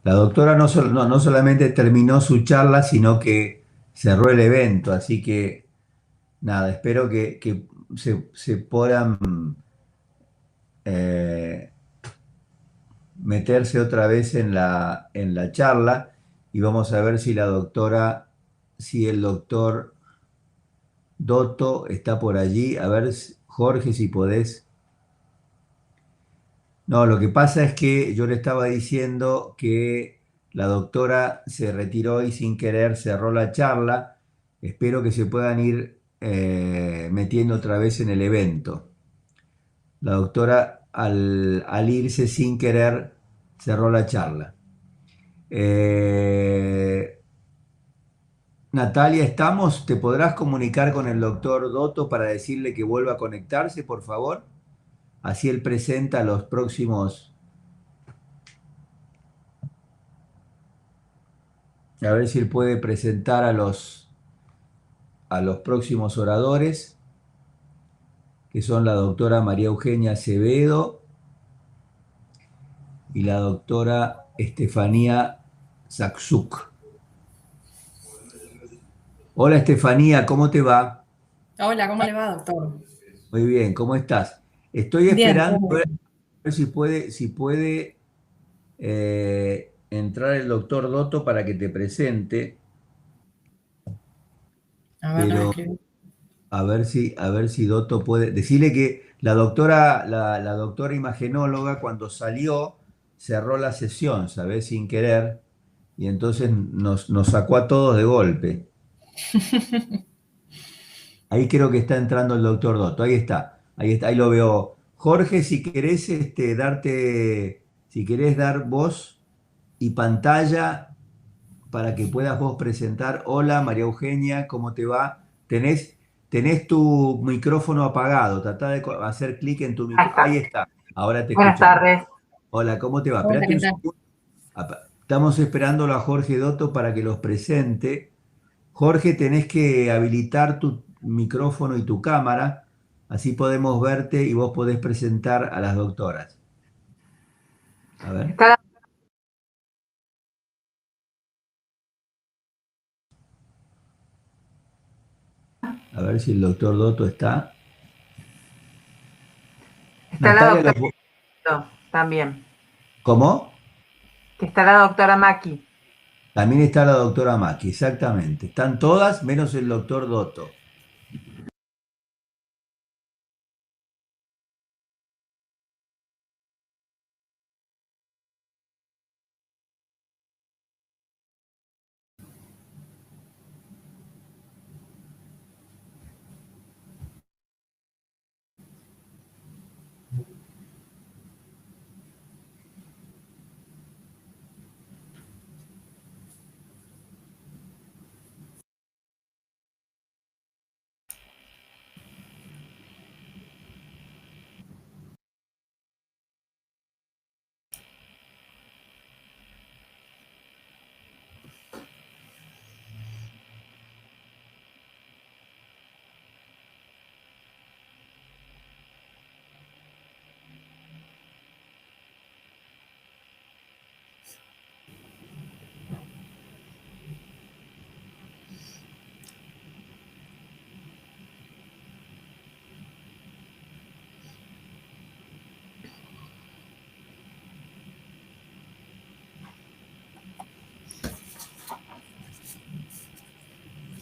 La doctora no solamente terminó su charla, sino que cerró el evento, así que nada, espero que se puedan eh, meterse otra vez en la charla y vamos a ver si el doctor Dotto está por allí. A ver, Jorge, si podés. No, lo que pasa es que yo le estaba diciendo que la doctora se retiró y sin querer cerró la charla. Espero que se puedan ir metiendo otra vez en el evento. La doctora al irse sin querer cerró la charla. Eh, Natalia, ¿estamos? ¿Te podrás comunicar con el doctor Dotto para decirle que vuelva a conectarse, por favor? Así él presenta los próximos, a ver si él puede presentar a los próximos oradores, que son la doctora María Eugenia Acevedo y la doctora Estefanía Saksuk. Hola Estefanía, ¿cómo te va? Hola, ¿cómo le va, doctor? Muy bien, ¿cómo estás? Estoy Bien, todo esperando a muy ver bien. si puede entrar el doctor Dotto para que te presente, A ver, la pero escribí. a ver si Dotto puede. Decirle que la doctora imagenóloga cuando salió cerró la sesión, ¿sabes? Sin querer, y entonces nos sacó a todos de golpe. Ahí creo que está entrando el doctor Dotto, ahí está, ahí lo veo. Jorge, si querés si querés dar voz y pantalla para que puedas vos presentar. Hola María Eugenia, ¿cómo te va? Tenés tu micrófono apagado, tratá de hacer clic en tu Ahí micrófono. Ahí está. está, ahora te Buenas escuchamos. tardes. Hola, ¿cómo te va? Hola, Espérate ¿qué un tal? segundo. Estamos esperándolo a Jorge Dotto para que los presente. Jorge, tenés que habilitar tu micrófono y tu cámara, así podemos verte y vos podés presentar a las doctoras. A ver, Está a ver si el doctor Dotto está. está la Natalia, doctora también. ¿cómo? Que está la doctora Maki. También está la doctora Maki, exactamente. Están todas menos el doctor Dotto.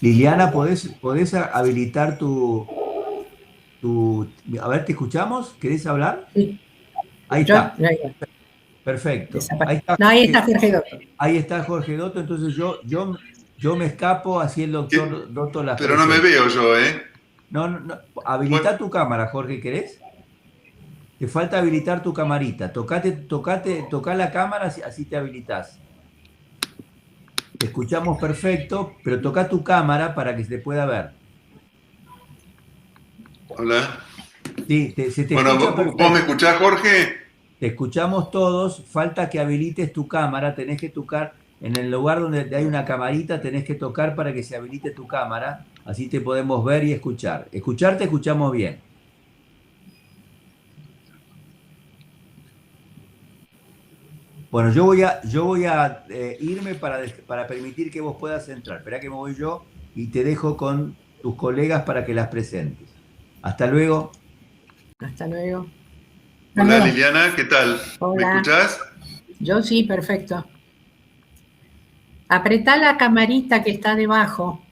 Liliana, ¿podés habilitar tu... A ver, ¿te escuchamos? ¿Querés hablar? Sí, Ahí yo, está, ya, ya, perfecto. Ahí está No, ahí está Jorge, Jorge, doctor. ahí está Jorge Dotto, entonces yo me escapo, así el ¿Qué? doctor Dotto las Pero no me presenta. veo yo, ¿eh? No, no, no, Bueno, habilita tu cámara, Jorge, ¿querés? Te falta habilitar tu camarita. Tocá la cámara, así te habilitas. Te escuchamos perfecto, pero toca tu cámara para que se te pueda ver. hola. Sí, se te Bueno, escucha ¿vos me perfecto. escuchás, Jorge? Te escuchamos todos. Falta que habilites tu cámara. Tenés que tocar en el lugar donde hay una camarita, tenés que tocar para que se habilite tu cámara. Así te podemos ver y escuchar. Escucharte, escuchamos bien. Bueno, yo voy a irme para permitir que vos puedas entrar. Esperá que me voy yo y te dejo con tus colegas para que las presentes. Hasta luego. Hasta luego. Hola Aló. Liliana, ¿qué tal? ¿Me Hola. escuchás? Yo sí, perfecto. Apretá la camarita que está debajo,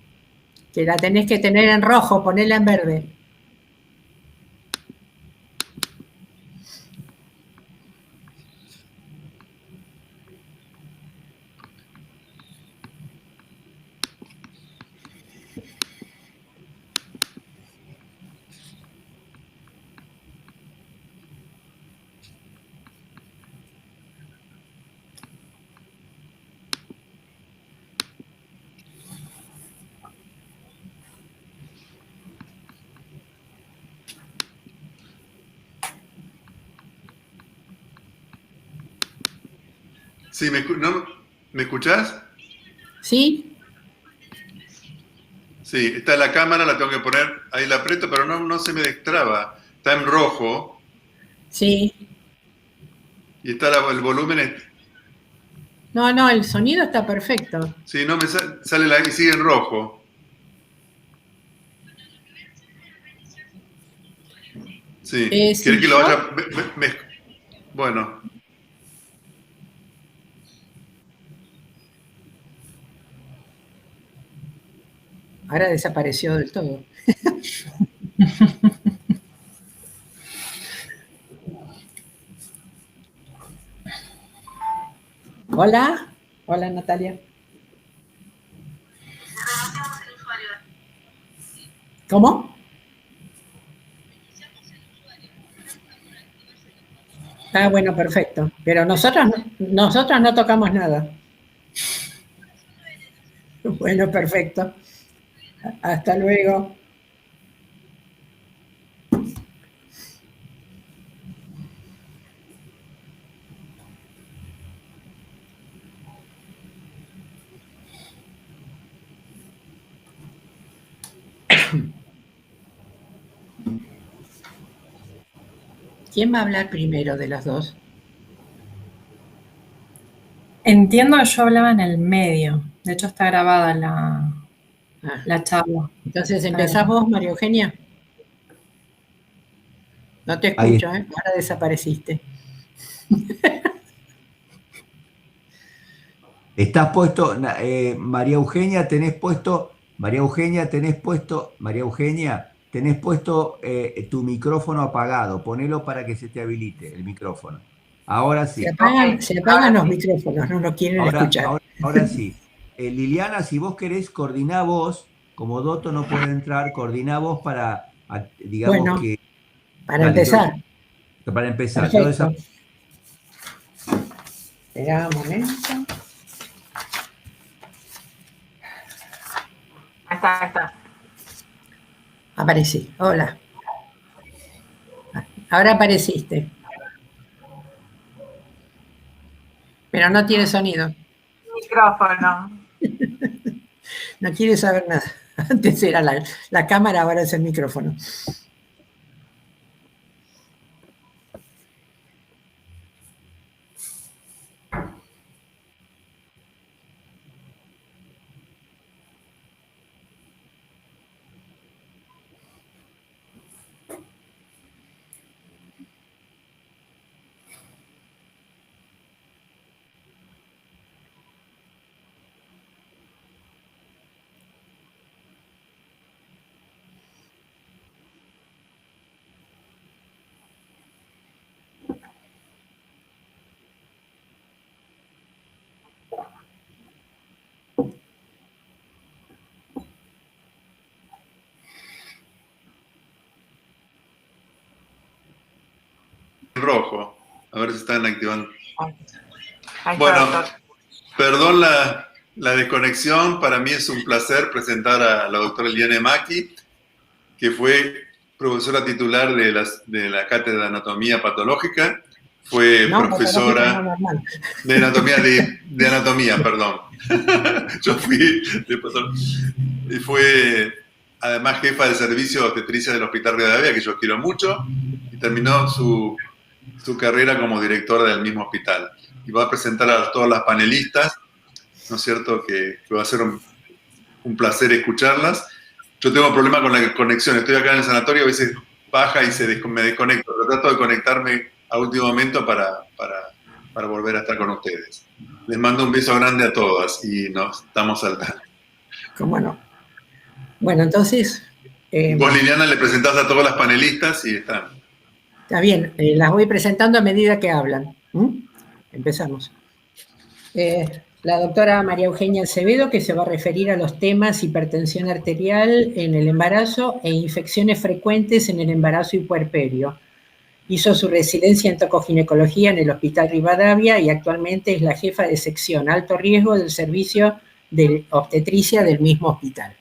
que la tenés que tener en rojo, ponela en verde. Sí, ¿me escuchás? ¿Sí? Sí, está la cámara, la tengo que poner, ahí la aprieto, pero no se me destraba. Está en rojo Sí. y está el volumen, No, no, el sonido está perfecto. sí, no me sale y sigue en rojo. Sí, Si ¿querés que lo yo, vaya? Bueno, ahora desapareció del todo. Hola. Hola, Natalia. ¿Cómo? Ah, bueno, perfecto. Pero nosotros no tocamos nada. Bueno, perfecto. Hasta luego. ¿Quién va a hablar primero de los dos? Entiendo que yo hablaba en el medio. De hecho, está grabada Ah, la charla. entonces empezás vos, María Eugenia. No te Ahí escucho, ¿eh? Ahora desapareciste. estás puesto, María Eugenia, María Eugenia, tenés puesto tu micrófono apagado. Ponelo para que se te habilite el micrófono. Ahora Se sí. apagan, Ok, se apagan ahora los sí. micrófonos, no lo quieren Ahora, escuchar. ahora, ahora sí. Liliana, si vos querés, coordiná vos, como Doto no puede entrar, coordiná vos para, digamos Bueno, que, para dale, empezar, para empezar. perfecto. Esperá un momento. Ahí está. Aparecí. Hola. Ahora apareciste. Pero no tiene sonido. Micrófono. No quiere saber nada. Antes era la cámara, ahora es el micrófono. en rojo. A ver si están activando. Ahí está, Bueno, doctor. perdón la desconexión. Para mí es un placer presentar a la doctora Liliana Maki, que fue profesora titular de la Cátedra de Anatomía Patológica. Fue No, patológica no, profesora normal. de anatomía, perdón. Yo fui de patología. Y fue además jefa del servicio de obstetricia del Hospital Rivadavia, que yo quiero mucho, y terminó su carrera como directora del mismo hospital. y va a presentar a todas las panelistas, ¿no es cierto? Que va a ser un placer escucharlas. Yo tengo problema con la conexión, estoy acá en el sanatorio, a veces baja y me desconecto, pero trato de conectarme a último momento para volver a estar con ustedes. Les mando un beso grande a todas y nos estamos al tanto. ¿Cómo no? Bueno, entonces... Vos, Liliana, le presentás a todas las panelistas y están. Está bien, las voy presentando a medida que hablan. Empezamos. La doctora María Eugenia Acevedo, que se va a referir a los temas hipertensión arterial en el embarazo e infecciones frecuentes en el embarazo y puerperio. Hizo su residencia en tocoginecología en el Hospital Rivadavia y actualmente es la jefa de sección alto riesgo del servicio de obstetricia del mismo hospital.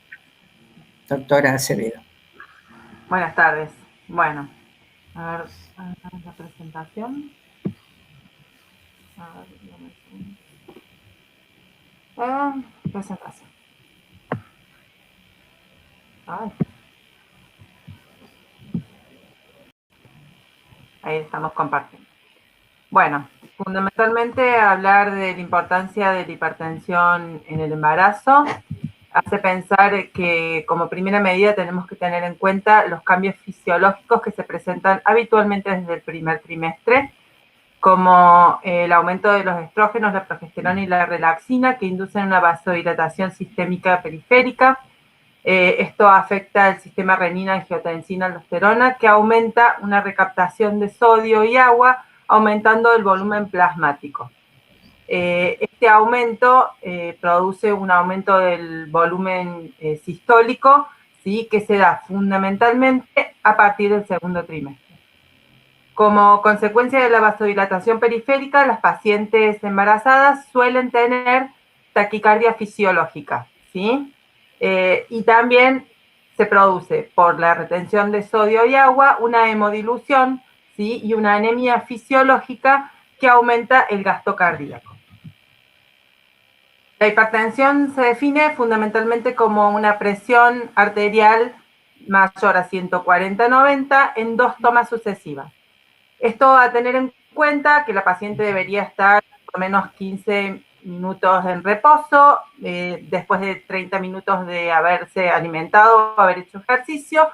Doctora Acevedo. Buenas tardes. Bueno, a ver la presentación. A ver, presentación. Ay. Ahí estamos compartiendo. Bueno, fundamentalmente hablar de la importancia de la hipertensión en el embarazo hace pensar que como primera medida tenemos que tener en cuenta los cambios fisiológicos que se presentan habitualmente desde el primer trimestre, como el aumento de los estrógenos, la progesterona y la relaxina, que inducen una vasodilatación sistémica periférica. Esto afecta el sistema renina, angiotensina, aldosterona, que aumenta una recaptación de sodio y agua, aumentando el volumen plasmático. Este aumento produce un aumento del volumen sistólico, ¿sí?, que se da fundamentalmente a partir del segundo trimestre. Como consecuencia de la vasodilatación periférica, las pacientes embarazadas suelen tener taquicardia fisiológica, ¿sí? Y también se produce por la retención de sodio y agua una hemodilución, ¿sí?, y una anemia fisiológica que aumenta el gasto cardíaco. La hipertensión se define fundamentalmente como una presión arterial mayor a 140/90 en 2 tomas sucesivas. Esto a tener en cuenta que la paciente debería estar por lo menos 15 minutos en reposo, después de 30 minutos de haberse alimentado, haber hecho ejercicio,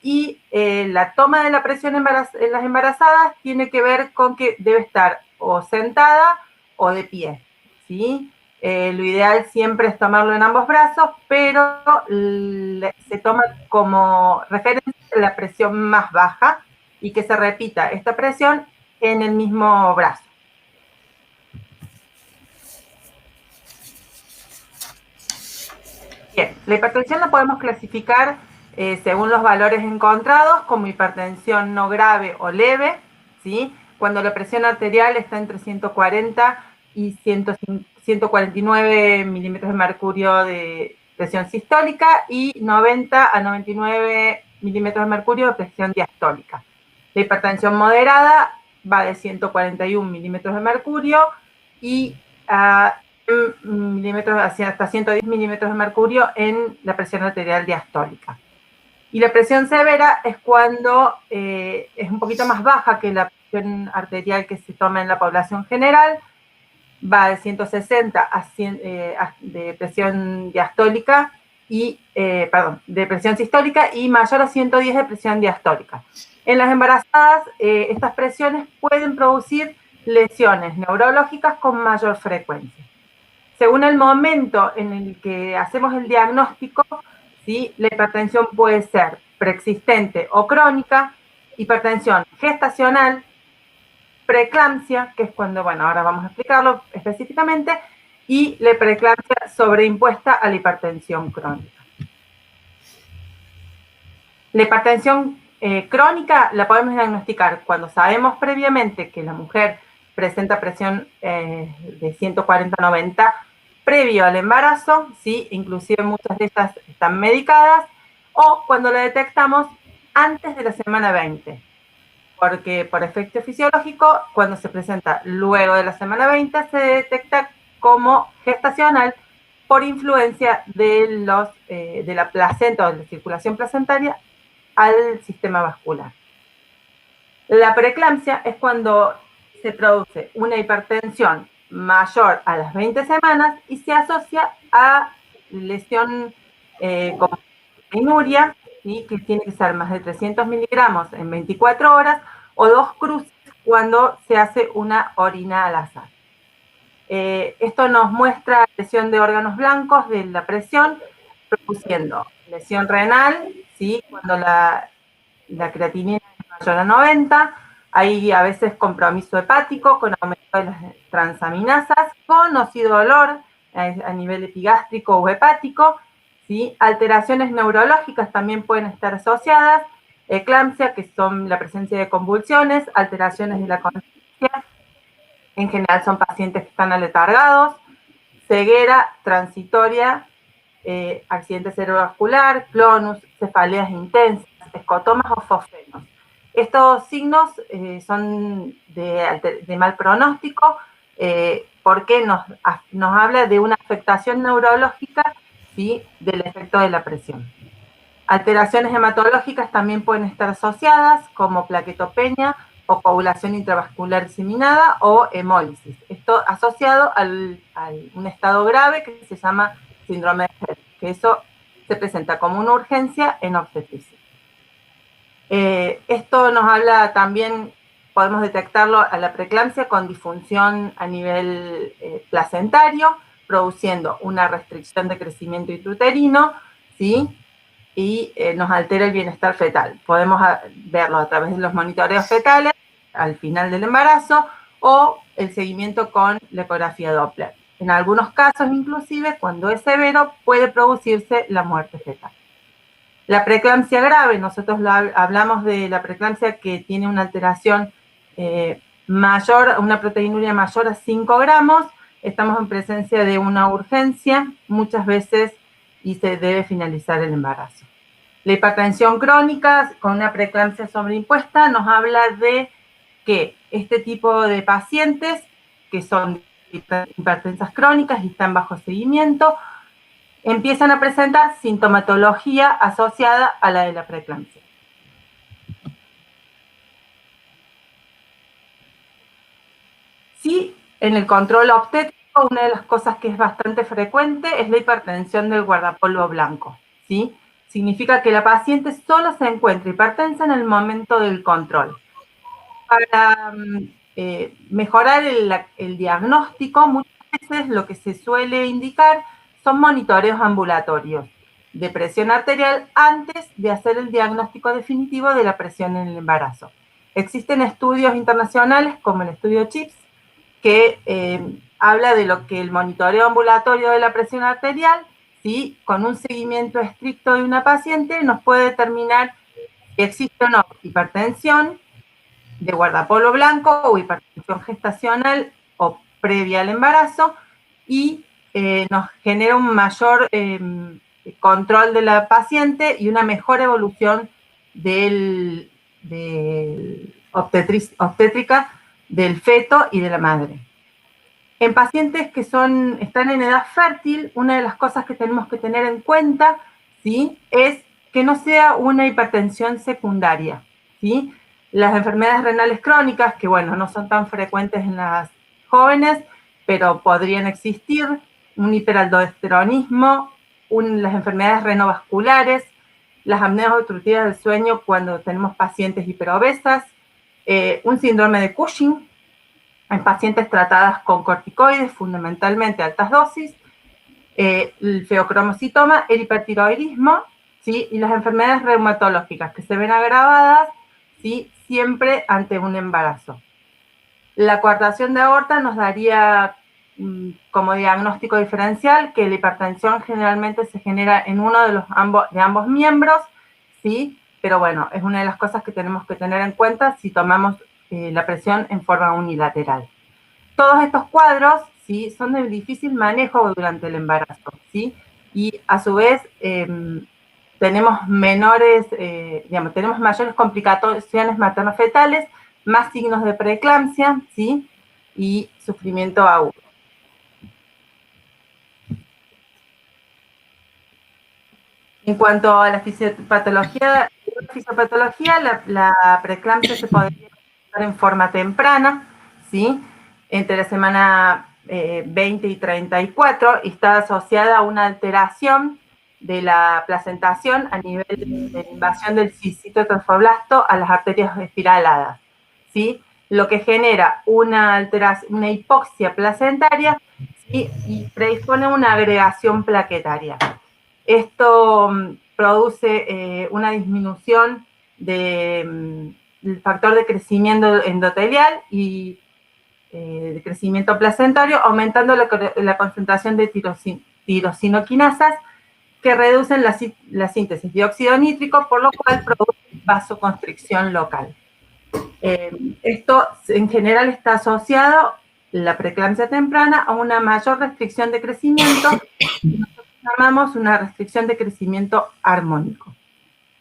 y la toma de la presión en las embarazadas tiene que ver con que debe estar o sentada o de pie, ¿sí? Lo ideal siempre es tomarlo en ambos brazos, pero se toma como referencia la presión más baja y que se repita esta presión en el mismo brazo. Bien, la hipertensión la podemos clasificar según los valores encontrados como hipertensión no grave o leve, ¿sí? Cuando la presión arterial está entre 140 y 149 milímetros de mercurio de presión sistólica y 90 a 99 milímetros de mercurio de presión diastólica. La hipertensión moderada va de 141 milímetros de mercurio y hasta 110 milímetros de mercurio en la presión arterial diastólica. Y la presión severa es cuando es un poquito más baja que la presión arterial que se toma en la población general, va de 160 a 100, de presión diastólica y, de presión sistólica y mayor a 110 de presión diastólica. En las embarazadas, estas presiones pueden producir lesiones neurológicas con mayor frecuencia. Según el momento en el que hacemos el diagnóstico, ¿sí?, la hipertensión puede ser preexistente o crónica, hipertensión gestacional, preeclampsia, que es cuando, bueno, ahora vamos a explicarlo específicamente, y la preeclampsia sobreimpuesta a la hipertensión crónica. La hipertensión crónica la podemos diagnosticar cuando sabemos previamente que la mujer presenta presión de 140/90 previo al embarazo, ¿sí?, inclusive muchas de estas están medicadas, o cuando la detectamos antes de la semana 20, porque por efecto fisiológico, cuando se presenta luego de la semana 20, se detecta como gestacional por influencia de la placenta o de la circulación placentaria al sistema vascular. La preeclampsia es cuando se produce una hipertensión mayor a las 20 semanas y se asocia a lesión con proteinuria, ¿sí? Que tiene que ser más de 300 miligramos en 24 horas o 2 cruces cuando se hace una orina al azar. Esto nos muestra lesión de órganos blancos de la presión, produciendo lesión renal, ¿sí? Cuando la creatinina es mayor a 90, hay a veces compromiso hepático con aumento de las transaminasas, conocido dolor a nivel epigástrico o hepático, ¿sí? Alteraciones neurológicas también pueden estar asociadas, eclampsia, que son la presencia de convulsiones, alteraciones de la conciencia, en general son pacientes que están aletargados, ceguera transitoria, accidente cerebrovascular, clonus, cefaleas intensas, escotomas o fosfenos. Estos signos son de mal pronóstico porque nos habla de una afectación neurológica, ¿sí? Del efecto de la presión. Alteraciones hematológicas también pueden estar asociadas, como plaquetopenia o coagulación intravascular diseminada o hemólisis. Esto asociado a un estado grave que se llama síndrome de Hell, que eso se presenta como una urgencia en obstetricia. Esto nos habla también, podemos detectarlo a la preeclampsia con disfunción a nivel placentario, produciendo una restricción de crecimiento intrauterino, ¿sí? Y nos altera el bienestar fetal. Podemos verlo a través de los monitoreos fetales al final del embarazo o el seguimiento con la ecografía Doppler. En algunos casos, inclusive, cuando es severo, puede producirse la muerte fetal. La preeclampsia grave, nosotros hablamos de la preeclampsia que tiene una alteración mayor, una proteinuria mayor a 5 gramos, estamos en presencia de una urgencia, muchas veces, y se debe finalizar el embarazo. La hipertensión crónica con una preeclampsia sobreimpuesta nos habla de que este tipo de pacientes, que son hipertensas crónicas y están bajo seguimiento, empiezan a presentar sintomatología asociada a la de la preeclampsia. Sí, en el control obstétrico, una de las cosas que es bastante frecuente es la hipertensión del guardapolvo blanco, ¿sí? Significa que la paciente solo se encuentra hipertensa en el momento del control. Para mejorar el diagnóstico, muchas veces lo que se suele indicar son monitoreos ambulatorios de presión arterial antes de hacer el diagnóstico definitivo de la presión en el embarazo. Existen estudios internacionales como el estudio CHIPS que habla de lo que el monitoreo ambulatorio de la presión arterial, ¿sí? Con un seguimiento estricto de una paciente nos puede determinar si existe o no hipertensión de guardapolvo blanco o hipertensión gestacional o previa al embarazo y nos genera un mayor control de la paciente y una mejor evolución de obstétrica del feto y de la madre. En pacientes que están en edad fértil, una de las cosas que tenemos que tener en cuenta, ¿sí? Es que no sea una hipertensión secundaria, ¿sí? Las enfermedades renales crónicas, que bueno, no son tan frecuentes en las jóvenes, pero podrían existir, un hiperaldosteronismo, las enfermedades renovasculares, las apneas obstructivas del sueño cuando tenemos pacientes hiperobesas, un síndrome de Cushing en pacientes tratadas con corticoides, fundamentalmente altas dosis, el feocromocitoma, el hipertiroidismo, ¿sí? Y las enfermedades reumatológicas que se ven agravadas, ¿sí? Siempre ante un embarazo. La coartación de aorta nos daría como diagnóstico diferencial que la hipertensión generalmente se genera en uno de ambos miembros, ¿sí? Pero bueno, es una de las cosas que tenemos que tener en cuenta si tomamos la presión en forma unilateral. Todos estos cuadros, ¿sí? Son de difícil manejo durante el embarazo, ¿sí? Y a su vez tenemos tenemos mayores complicaciones materno-fetales, más signos de preeclampsia, ¿sí? Y sufrimiento agudo. En cuanto a la fisiopatología, la preeclampsia se podría presentar en forma temprana, ¿sí? Entre la semana 20 y 34, y está asociada a una alteración de la placentación a nivel de invasión del citotrofoblasto a las arterias espiraladas, ¿sí? Lo que genera una alteración, una hipoxia placentaria, ¿sí? Y predispone a una agregación plaquetaria. Esto produce una disminución del factor de crecimiento endotelial y de crecimiento placentario, aumentando la concentración de tirosinoquinasas que reducen la síntesis de óxido nítrico, por lo cual produce vasoconstricción local. Esto en general está asociado, la preeclampsia temprana, a una mayor restricción de crecimiento, que nosotros llamamos una restricción de crecimiento armónico.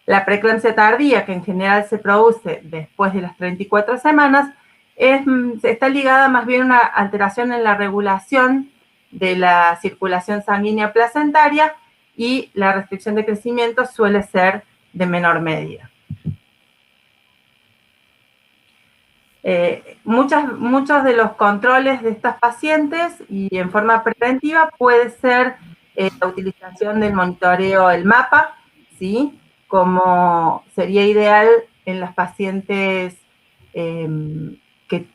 La preeclampsia tardía, que en general se produce después de las 34 semanas, está ligada más bien a una alteración en la regulación de la circulación sanguínea placentaria, y la restricción de crecimiento suele ser de menor medida. Muchos de los controles de estas pacientes y en forma preventiva puede ser la utilización del monitoreo, el mapa, ¿sí? Como sería ideal en las pacientes que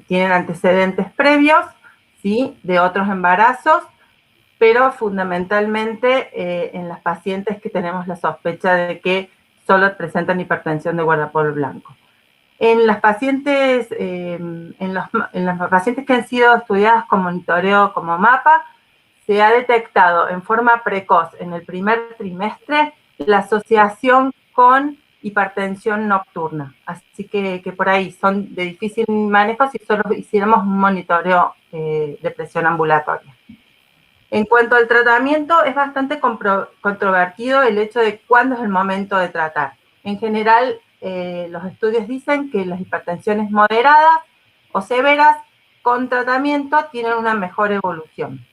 tienen antecedentes previos, ¿sí? De otros embarazos, pero fundamentalmente en las pacientes que tenemos la sospecha de que solo presentan hipertensión de guardapolvo blanco. En las pacientes, en las pacientes que han sido estudiadas con monitoreo como mapa, se ha detectado en forma precoz en el primer trimestre la asociación con hipertensión nocturna. Así que por ahí son de difícil manejo si solo hiciéramos un monitoreo de presión ambulatoria. En cuanto al tratamiento, es bastante controvertido el hecho de cuándo es el momento de tratar. En general, los estudios dicen que las hipertensiones moderadas o severas con tratamiento tienen una mejor evolución.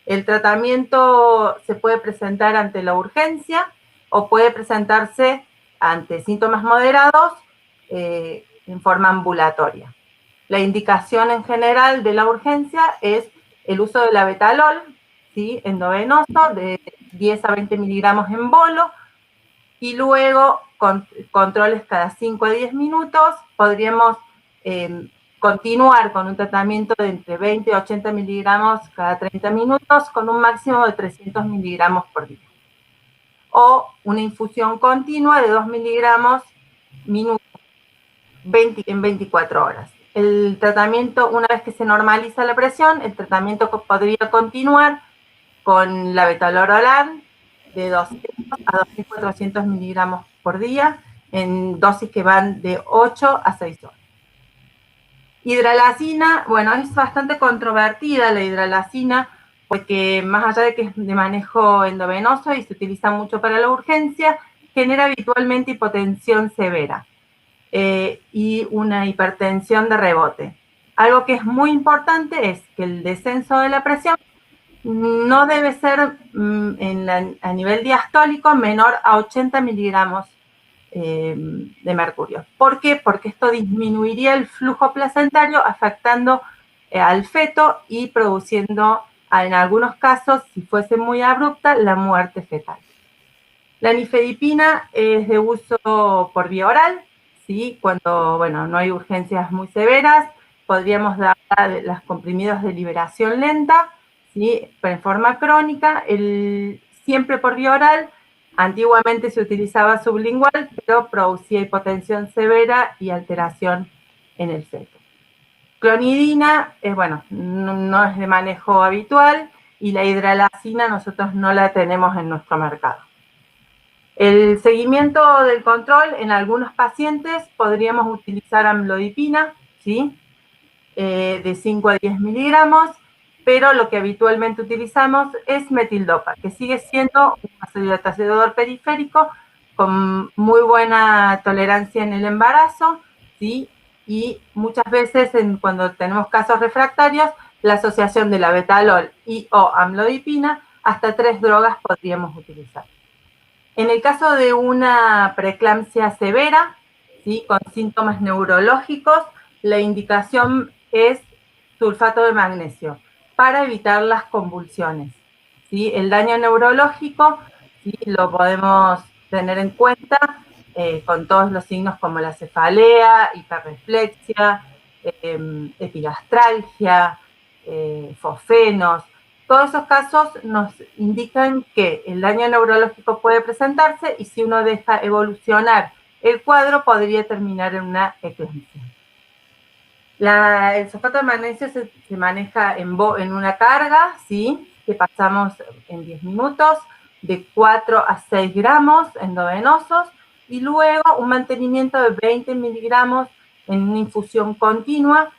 El tratamiento se puede presentar ante la urgencia o puede presentarse ante síntomas moderados en forma ambulatoria. La indicación en general de la urgencia es el uso de la betalol, ¿sí? Endovenoso, de 10 a 20 miligramos en bolo, y luego con controles cada 5 a 10 minutos. Podríamos continuar con un tratamiento de entre 20 y 80 miligramos cada 30 minutos con un máximo de 300 miligramos por día. O una infusión continua de 2 miligramos minuto en 24 horas. El tratamiento, una vez que se normaliza la presión, el tratamiento podría continuar con la betalorolán de 200 a 2.400 miligramos por día, en dosis que van de 8 a 6 horas. Hidralazina, bueno, es bastante controvertida la hidralazina, porque más allá de que es de manejo endovenoso y se utiliza mucho para la urgencia, genera habitualmente hipotensión severa y una hipertensión de rebote. Algo que es muy importante es que el descenso de la presión no debe ser a nivel diastólico menor a 80 miligramos de mercurio. ¿Por qué? Porque esto disminuiría el flujo placentario, afectando al feto y produciendo, en algunos casos, si fuese muy abrupta, la muerte fetal. La nifedipina es de uso por vía oral, ¿sí? Cuando, bueno, no hay urgencias muy severas, podríamos dar los comprimidos de liberación lenta, ¿sí? Pero en forma crónica, siempre por vía oral. Antiguamente se utilizaba sublingual, pero producía hipotensión severa y alteración en el feto. Clonidina, bueno, no es de manejo habitual, y la hidralazina nosotros no la tenemos en nuestro mercado. El seguimiento del control, en algunos pacientes podríamos utilizar amlodipina, ¿sí? De 5 a 10 miligramos, pero lo que habitualmente utilizamos es metildopa, que sigue siendo un vasodilatador periférico con muy buena tolerancia en el embarazo, ¿sí? Y muchas veces cuando tenemos casos refractarios, la asociación de la betalol y o amlodipina, hasta 3 drogas podríamos utilizar. En el caso de una preeclampsia severa, ¿sí? Con síntomas neurológicos, la indicación es sulfato de magnesio para evitar las convulsiones, ¿sí? El daño neurológico, ¿sí?, lo podemos tener en cuenta con todos los signos como la cefalea, hiperreflexia, epigastralgia, fosfenos. Todos esos casos nos indican que el daño neurológico puede presentarse y si uno deja evolucionar el cuadro podría terminar en una eclampsia. El sulfato de magnesio se maneja en una carga, ¿sí?, que pasamos en 10 minutos, de 4 a 6 gramos endovenosos, y luego un mantenimiento de 20 miligramos en una infusión continua.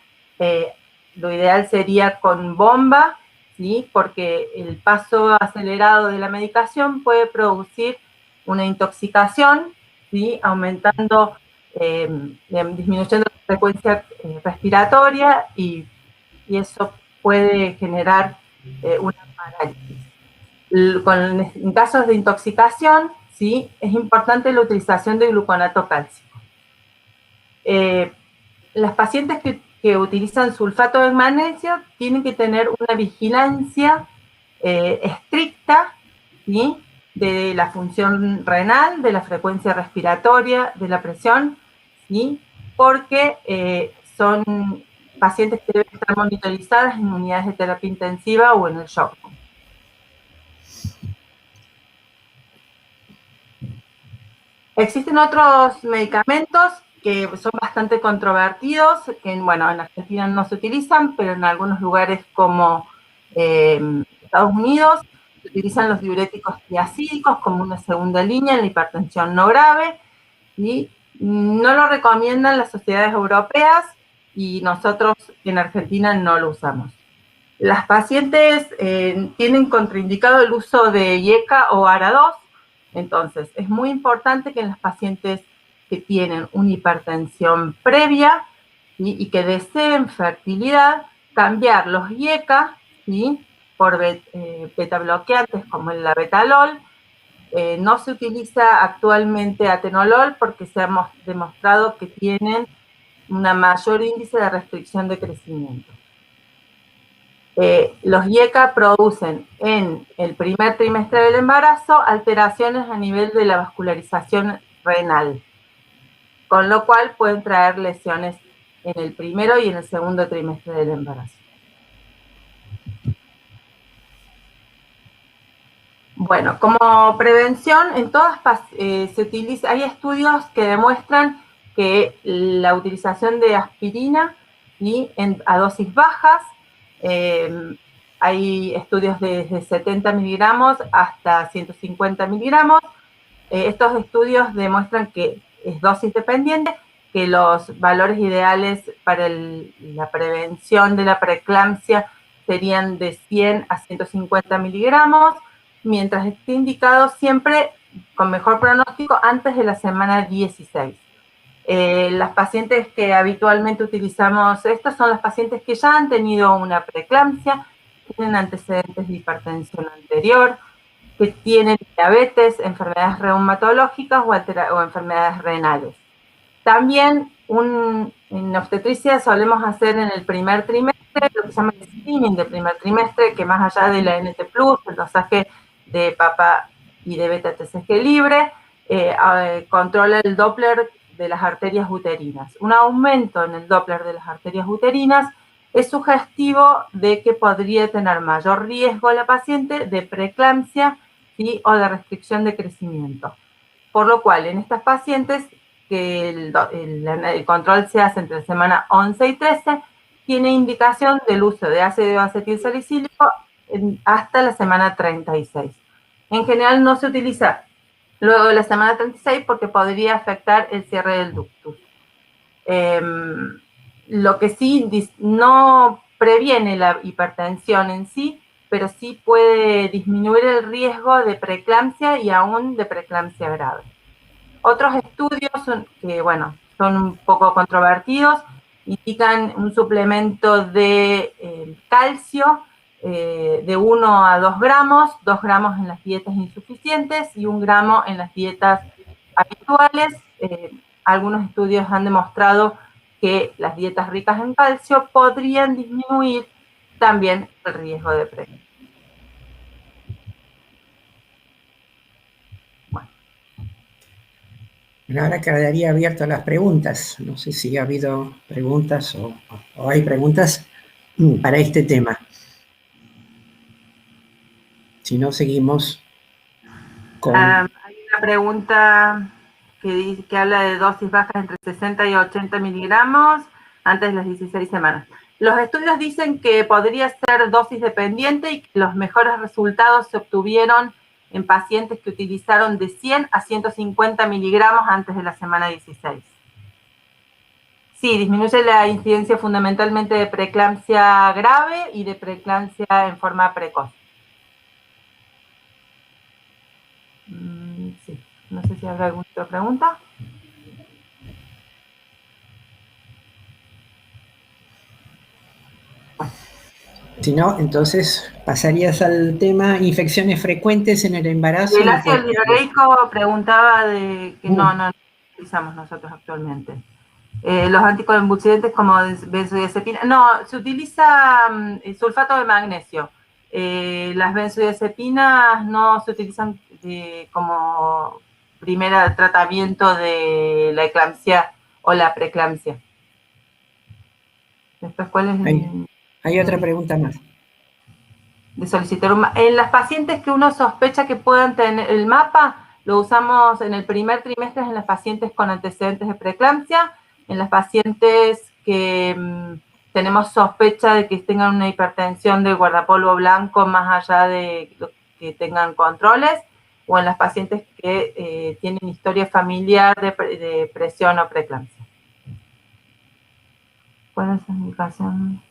Lo ideal sería con bomba, ¿sí?, porque el paso acelerado de la medicación puede producir una intoxicación, ¿sí?, aumentando, disminuyendo la frecuencia respiratoria y eso puede generar una parálisis. En casos de intoxicación, ¿sí?, es importante la utilización de gluconato cálcico. Las pacientes que utilizan sulfato de magnesio tienen que tener una vigilancia estricta, ¿sí?, de la función renal, de la frecuencia respiratoria, de la presión, ¿sí?, porque son pacientes que deben estar monitorizadas en unidades de terapia intensiva o en el shock room. Existen otros medicamentos que son bastante controvertidos, que bueno, en Argentina no se utilizan, pero en algunos lugares como Estados Unidos se utilizan los diuréticos triacídicos como una segunda línea en la hipertensión no grave, y no lo recomiendan las sociedades europeas y nosotros en Argentina no lo usamos. Las pacientes tienen contraindicado el uso de IECA o ARA2, entonces es muy importante que en las pacientes que tienen una hipertensión previa, ¿sí?, y que deseen fertilidad, cambiar los IECA, ¿sí?, por beta bloqueantes como el labetalol. No se utiliza actualmente atenolol porque se ha demostrado que tienen un mayor índice de restricción de crecimiento. Los IECA producen en el primer trimestre del embarazo alteraciones a nivel de la vascularización renal, con lo cual pueden traer lesiones en el primero y en el segundo trimestre del embarazo. Bueno, como prevención, en todas hay estudios que demuestran que la utilización de aspirina, ¿sí?, a dosis bajas, hay estudios desde 70 miligramos hasta 150 miligramos. Estos estudios demuestran que es dosis dependiente, que los valores ideales para la prevención de la preeclampsia serían de 100 a 150 miligramos, mientras esté indicado siempre con mejor pronóstico antes de la semana 16. Las pacientes que habitualmente utilizamos esto son las pacientes que ya han tenido una preeclampsia, tienen antecedentes de hipertensión anterior, que tienen diabetes, enfermedades reumatológicas o enfermedades renales. También en obstetricia solemos hacer en el primer trimestre lo que se llama el screening del primer trimestre, que más allá de la NT+, el dosaje de PAPA y de beta-TCG libre, controla el Doppler de las arterias uterinas. Un aumento en el Doppler de las arterias uterinas es sugestivo de que podría tener mayor riesgo la paciente de preeclampsia, ¿sí?, o de restricción de crecimiento. Por lo cual, en estas pacientes que el control se hace entre semana 11 y 13, tiene indicación del uso de ácido acetilsalicílico hasta la semana 36. En general no se utiliza luego de la semana 36 porque podría afectar el cierre del ductus. Lo que sí no previene la hipertensión en sí, pero sí puede disminuir el riesgo de preeclampsia y aún de preeclampsia grave. Otros estudios que, bueno, son un poco controvertidos, indican un suplemento de calcio de 1 a 2 gramos, 2 gramos en las dietas insuficientes y 1 gramo en las dietas habituales. Algunos estudios han demostrado que las dietas ricas en calcio podrían disminuir también el riesgo de preeclampsia. Bueno, ahora quedaría abierto a las preguntas. No sé si ha habido preguntas o hay preguntas para este tema. Si no, seguimos con... Hay una pregunta que habla de dosis bajas entre 60 y 80 miligramos antes de las 16 semanas. Los estudios dicen que podría ser dosis dependiente y que los mejores resultados se obtuvieron en pacientes que utilizaron de 100 a 150 miligramos antes de la semana 16. Sí, disminuye la incidencia fundamentalmente de preeclampsia grave y de preeclampsia en forma precoz. Sí, no sé si habrá alguna otra pregunta. Si no, entonces pasarías al tema infecciones frecuentes en el embarazo. El ácido diurético preguntaba de que no utilizamos nosotros actualmente. Los anticonvulsivantes como benzodiazepina, no, se utiliza sulfato de magnesio. Las benzodiazepinas no se utilizan como primer tratamiento de la eclampsia o la preeclampsia. Después, ¿cuál es Hay otra pregunta más. De solicitar en las pacientes que uno sospecha que puedan tener el mapa, lo usamos en el primer trimestre en las pacientes con antecedentes de preeclampsia, en las pacientes que tenemos sospecha de que tengan una hipertensión del guardapolvo blanco más allá de que tengan controles, o en las pacientes que tienen historia familiar de presión o preeclampsia. ¿Cuál es la indicación?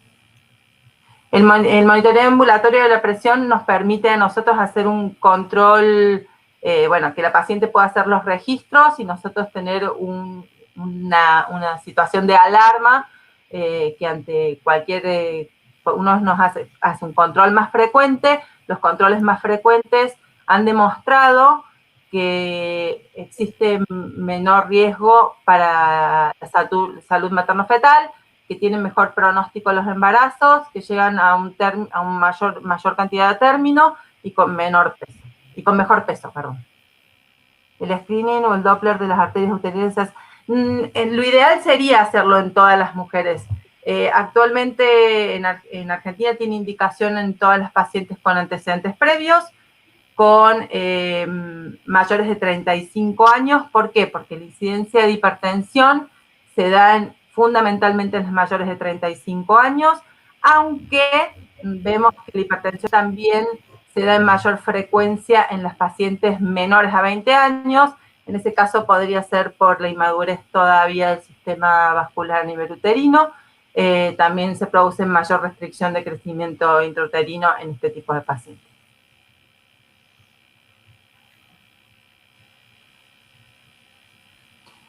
El monitoreo ambulatorio de la presión nos permite a nosotros hacer un control, que la paciente pueda hacer los registros y nosotros tener una situación de alarma que ante cualquier, uno nos hace un control más frecuente. Los controles más frecuentes han demostrado que existe menor riesgo para la salud materno-fetal, que tienen mejor pronóstico los embarazos, que llegan a un mayor cantidad de término y con menor peso, y con mejor peso, perdón. El screening o el Doppler de las arterias uterinas, lo ideal sería hacerlo en todas las mujeres. Actualmente en Argentina tiene indicación en todas las pacientes con antecedentes previos, con mayores de 35 años. ¿Por qué? Porque la incidencia de hipertensión se da fundamentalmente en las mayores de 35 años, aunque vemos que la hipertensión también se da en mayor frecuencia en las pacientes menores a 20 años. En ese caso podría ser por la inmadurez todavía del sistema vascular a nivel uterino. También se produce mayor restricción de crecimiento intrauterino en este tipo de pacientes.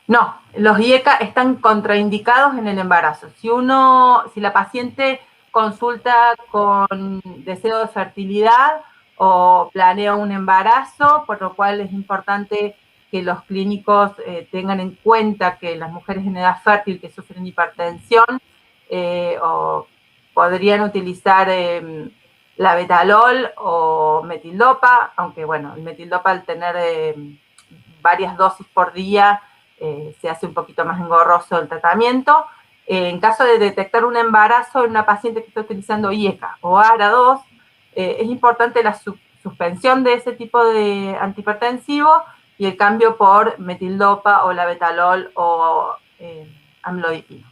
No, los IECA están contraindicados en el embarazo. Si la paciente consulta con deseo de fertilidad o planea un embarazo, por lo cual es importante que los clínicos tengan en cuenta que las mujeres en edad fértil que sufren hipertensión o podrían utilizar la betalol o metildopa, aunque bueno, el metildopa al tener varias dosis por día se hace un poquito más engorroso el tratamiento. En caso de detectar un embarazo en una paciente que está utilizando IECA o ARA2, es importante la suspensión de ese tipo de antihipertensivo y el cambio por metildopa o la betalol o amlodipino.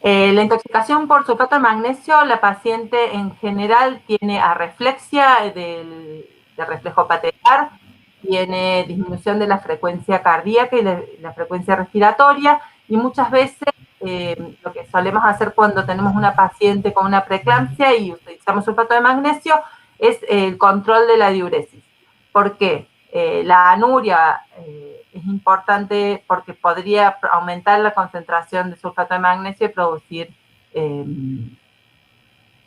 La intoxicación por sulfato de magnesio, la paciente en general tiene arreflexia de reflejo patelar, tiene disminución de la frecuencia cardíaca y la frecuencia respiratoria, y muchas veces lo que solemos hacer cuando tenemos una paciente con una preeclampsia y utilizamos sulfato de magnesio es el control de la diuresis. ¿Por qué? La anuria es importante porque podría aumentar la concentración de sulfato de magnesio y producir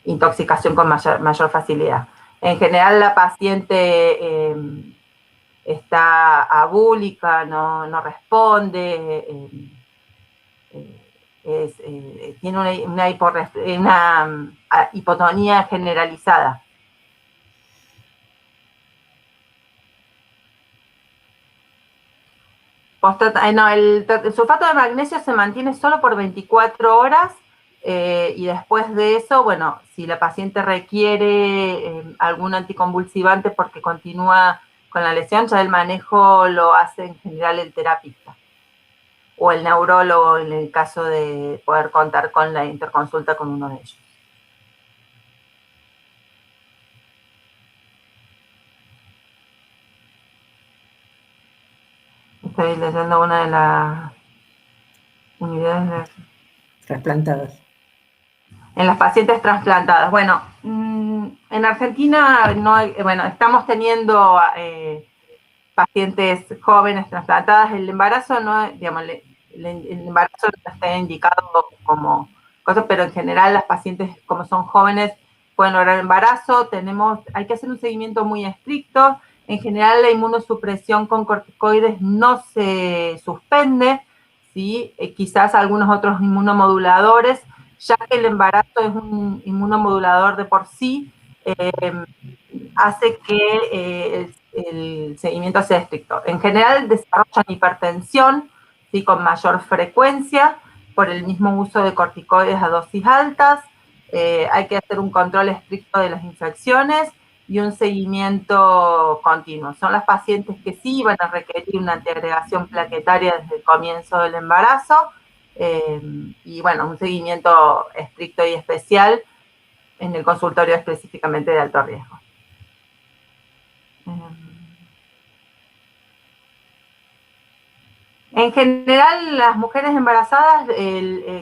intoxicación con mayor facilidad. En general, la paciente está abúlica, no responde, tiene una hipotonía generalizada. El sulfato de magnesio se mantiene solo por 24 horas y después de eso, bueno, si la paciente requiere algún anticonvulsivante porque continúa con la lesión, ya el manejo lo hace en general el terapista o el neurólogo en el caso de poder contar con la interconsulta con uno de ellos. Estoy leyendo una de las unidades trasplantadas. En las pacientes trasplantadas. Bueno, en Argentina no hay, bueno, estamos teniendo pacientes jóvenes trasplantadas. El embarazo no, digamos, el embarazo no está indicado como cosa, pero en general las pacientes, como son jóvenes, pueden lograr embarazo. Hay que hacer un seguimiento muy estricto. En general, la inmunosupresión con corticoides no se suspende, ¿sí? Quizás algunos otros inmunomoduladores, ya que el embarazo es un inmunomodulador de por sí, hace que el seguimiento sea estricto. En general, desarrollan hipertensión, ¿sí? Con mayor frecuencia, por el mismo uso de corticoides a dosis altas. Hay que hacer un control estricto de las infecciones y un seguimiento continuo. Son las pacientes que sí van a requerir una antiagregación plaquetaria desde el comienzo del embarazo, y bueno, un seguimiento estricto y especial en el consultorio específicamente de alto riesgo. En general, las mujeres embarazadas,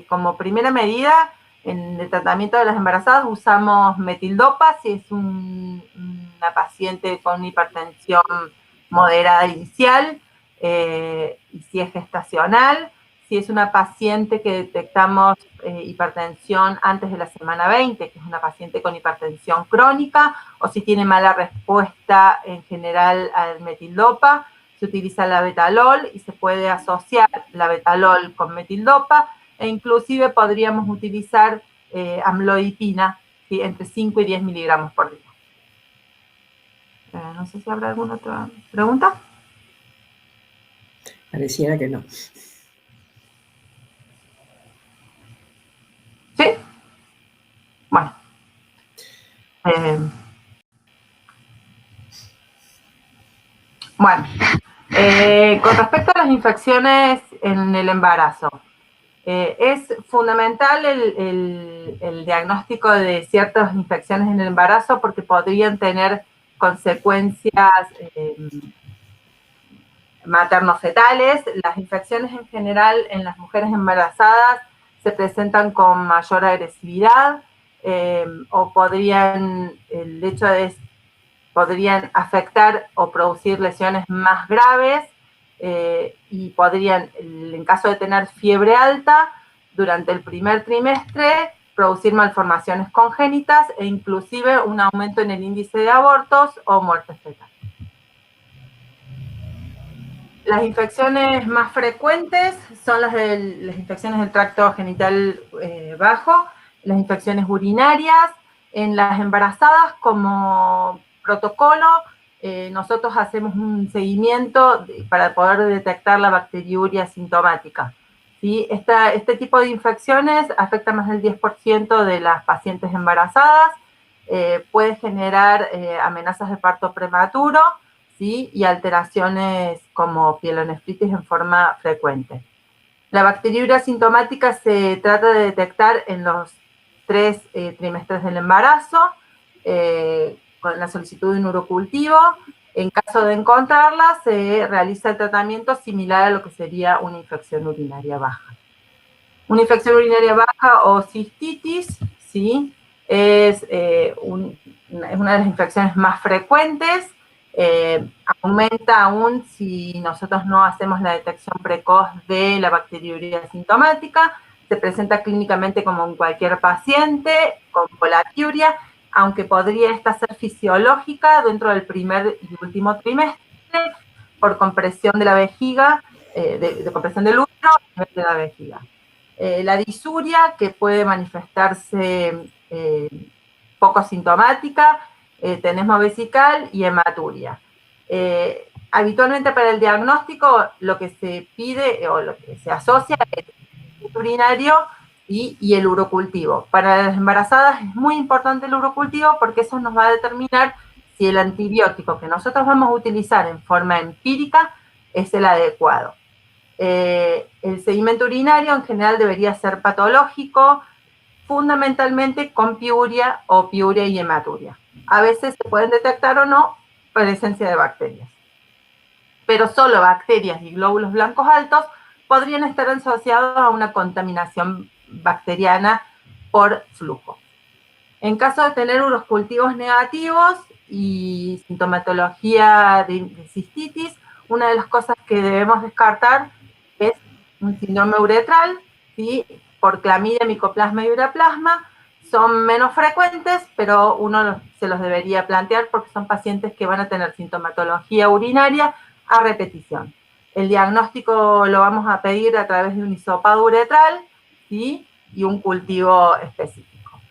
como primera medida, en el tratamiento de las embarazadas usamos metildopa, si es una paciente con hipertensión moderada inicial, y si es gestacional, si es una paciente que detectamos hipertensión antes de la semana 20, que es una paciente con hipertensión crónica, o si tiene mala respuesta en general al metildopa, se utiliza la betalol y se puede asociar la betalol con metildopa, e inclusive podríamos utilizar amlodipina, ¿sí? Entre 5 y 10 miligramos por día. No sé si habrá alguna otra pregunta. Pareciera que no. ¿Sí? Bueno. Bueno. Con respecto a las infecciones en el embarazo, es fundamental el diagnóstico de ciertas infecciones en el embarazo porque podrían tener consecuencias materno-fetales. Las infecciones en general en las mujeres embarazadas se presentan con mayor agresividad, o podrían afectar o producir lesiones más graves, y podrían, en caso de tener fiebre alta, durante el primer trimestre, producir malformaciones congénitas e inclusive un aumento en el índice de abortos o muerte fetal. Las infecciones más frecuentes son las infecciones del tracto genital bajo, las infecciones urinarias. En las embarazadas, como protocolo, nosotros hacemos un seguimiento para poder detectar la bacteriuria sintomática, ¿sí? Este tipo de infecciones afecta más del 10% de las pacientes embarazadas, puede generar amenazas de parto prematuro, ¿sí? Y alteraciones como pielonefritis en forma frecuente. La bacteriuria sintomática se trata de detectar en los 3 trimestres del embarazo, con la solicitud de un urocultivo. En caso de encontrarla, se realiza el tratamiento similar a lo que sería una infección urinaria baja. Una infección urinaria baja o cistitis, ¿sí? Es una de las infecciones más frecuentes, aumenta aún si nosotros no hacemos la detección precoz de la bacteriuria sintomática. Se presenta clínicamente como en cualquier paciente con polatiuria, aunque podría esta ser fisiológica dentro del primer y último trimestre, por compresión de la vejiga, de compresión del útero a nivel de la vejiga. La disuria, que puede manifestarse poco sintomática, tenesmo vesical y hematuria. Habitualmente para el diagnóstico lo que se pide o lo que se asocia es el urinario y el urocultivo. Para las embarazadas es muy importante el urocultivo porque eso nos va a determinar si el antibiótico que nosotros vamos a utilizar en forma empírica es el adecuado. El sedimento urinario en general debería ser patológico, fundamentalmente con piuria o piuria y hematuria. A veces se pueden detectar o no presencia de bacterias. Pero solo bacterias y glóbulos blancos altos podrían estar asociados a una contaminación bacteriana por flujo. En caso de tener unos cultivos negativos y sintomatología de cistitis, una de las cosas que debemos descartar es un síndrome uretral, ¿sí? Por clamidia, micoplasma y uraplasma. Son menos frecuentes, pero uno se los debería plantear porque son pacientes que van a tener sintomatología urinaria a repetición. El diagnóstico lo vamos a pedir a través de un hisopado uretral, ¿sí? Y un cultivo específico.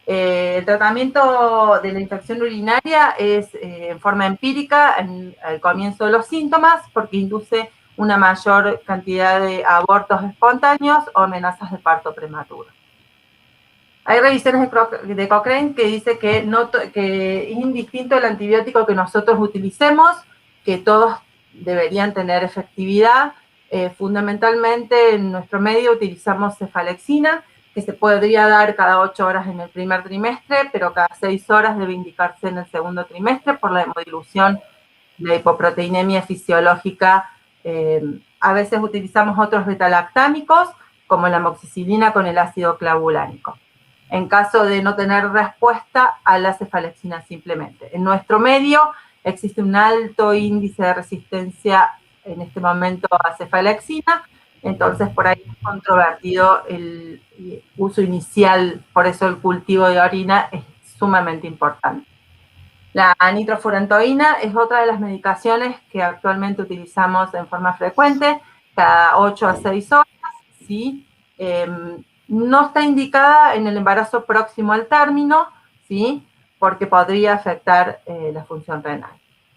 El tratamiento de la infección urinaria es en forma empírica al comienzo de los síntomas porque induce una mayor cantidad de abortos espontáneos o amenazas de parto prematuro. Hay revisiones de Cochrane que dice que es indistinto el antibiótico que nosotros utilicemos, que todos deberían tener efectividad. Fundamentalmente en nuestro medio utilizamos cefalexina, que se podría dar cada 8 horas en el primer trimestre, pero cada 6 horas debe indicarse en el segundo trimestre por la hemodilución, la hipoproteinemia fisiológica. A veces utilizamos otros betalactámicos, como la amoxicilina con el ácido clavulánico, en caso de no tener respuesta a la cefalexina simplemente. En nuestro medio existe un alto índice de resistencia en este momento a cefalexina, entonces por ahí es controvertido el uso inicial, por eso el cultivo de orina es sumamente importante. La nitrofurantoína es otra de las medicaciones que actualmente utilizamos en forma frecuente, cada 8 a 6 horas, ¿sí? No está indicada en el embarazo próximo al término, ¿sí? Porque podría afectar la función renal.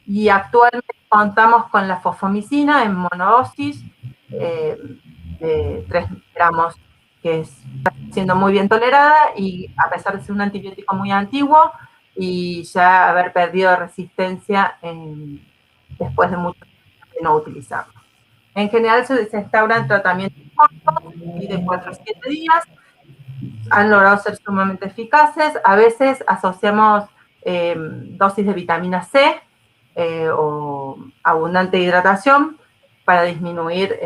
Y actualmente contamos con la fosfomicina en monodosis de 3 gramos, que está siendo muy bien tolerada y a pesar de ser un antibiótico muy antiguo y ya haber perdido resistencia después de mucho tiempo de no utilizarlo. En general se instauran tratamientos cortos y de 4 a 7 días, han logrado ser sumamente eficaces. A veces asociamos dosis de vitamina C o abundante hidratación para disminuir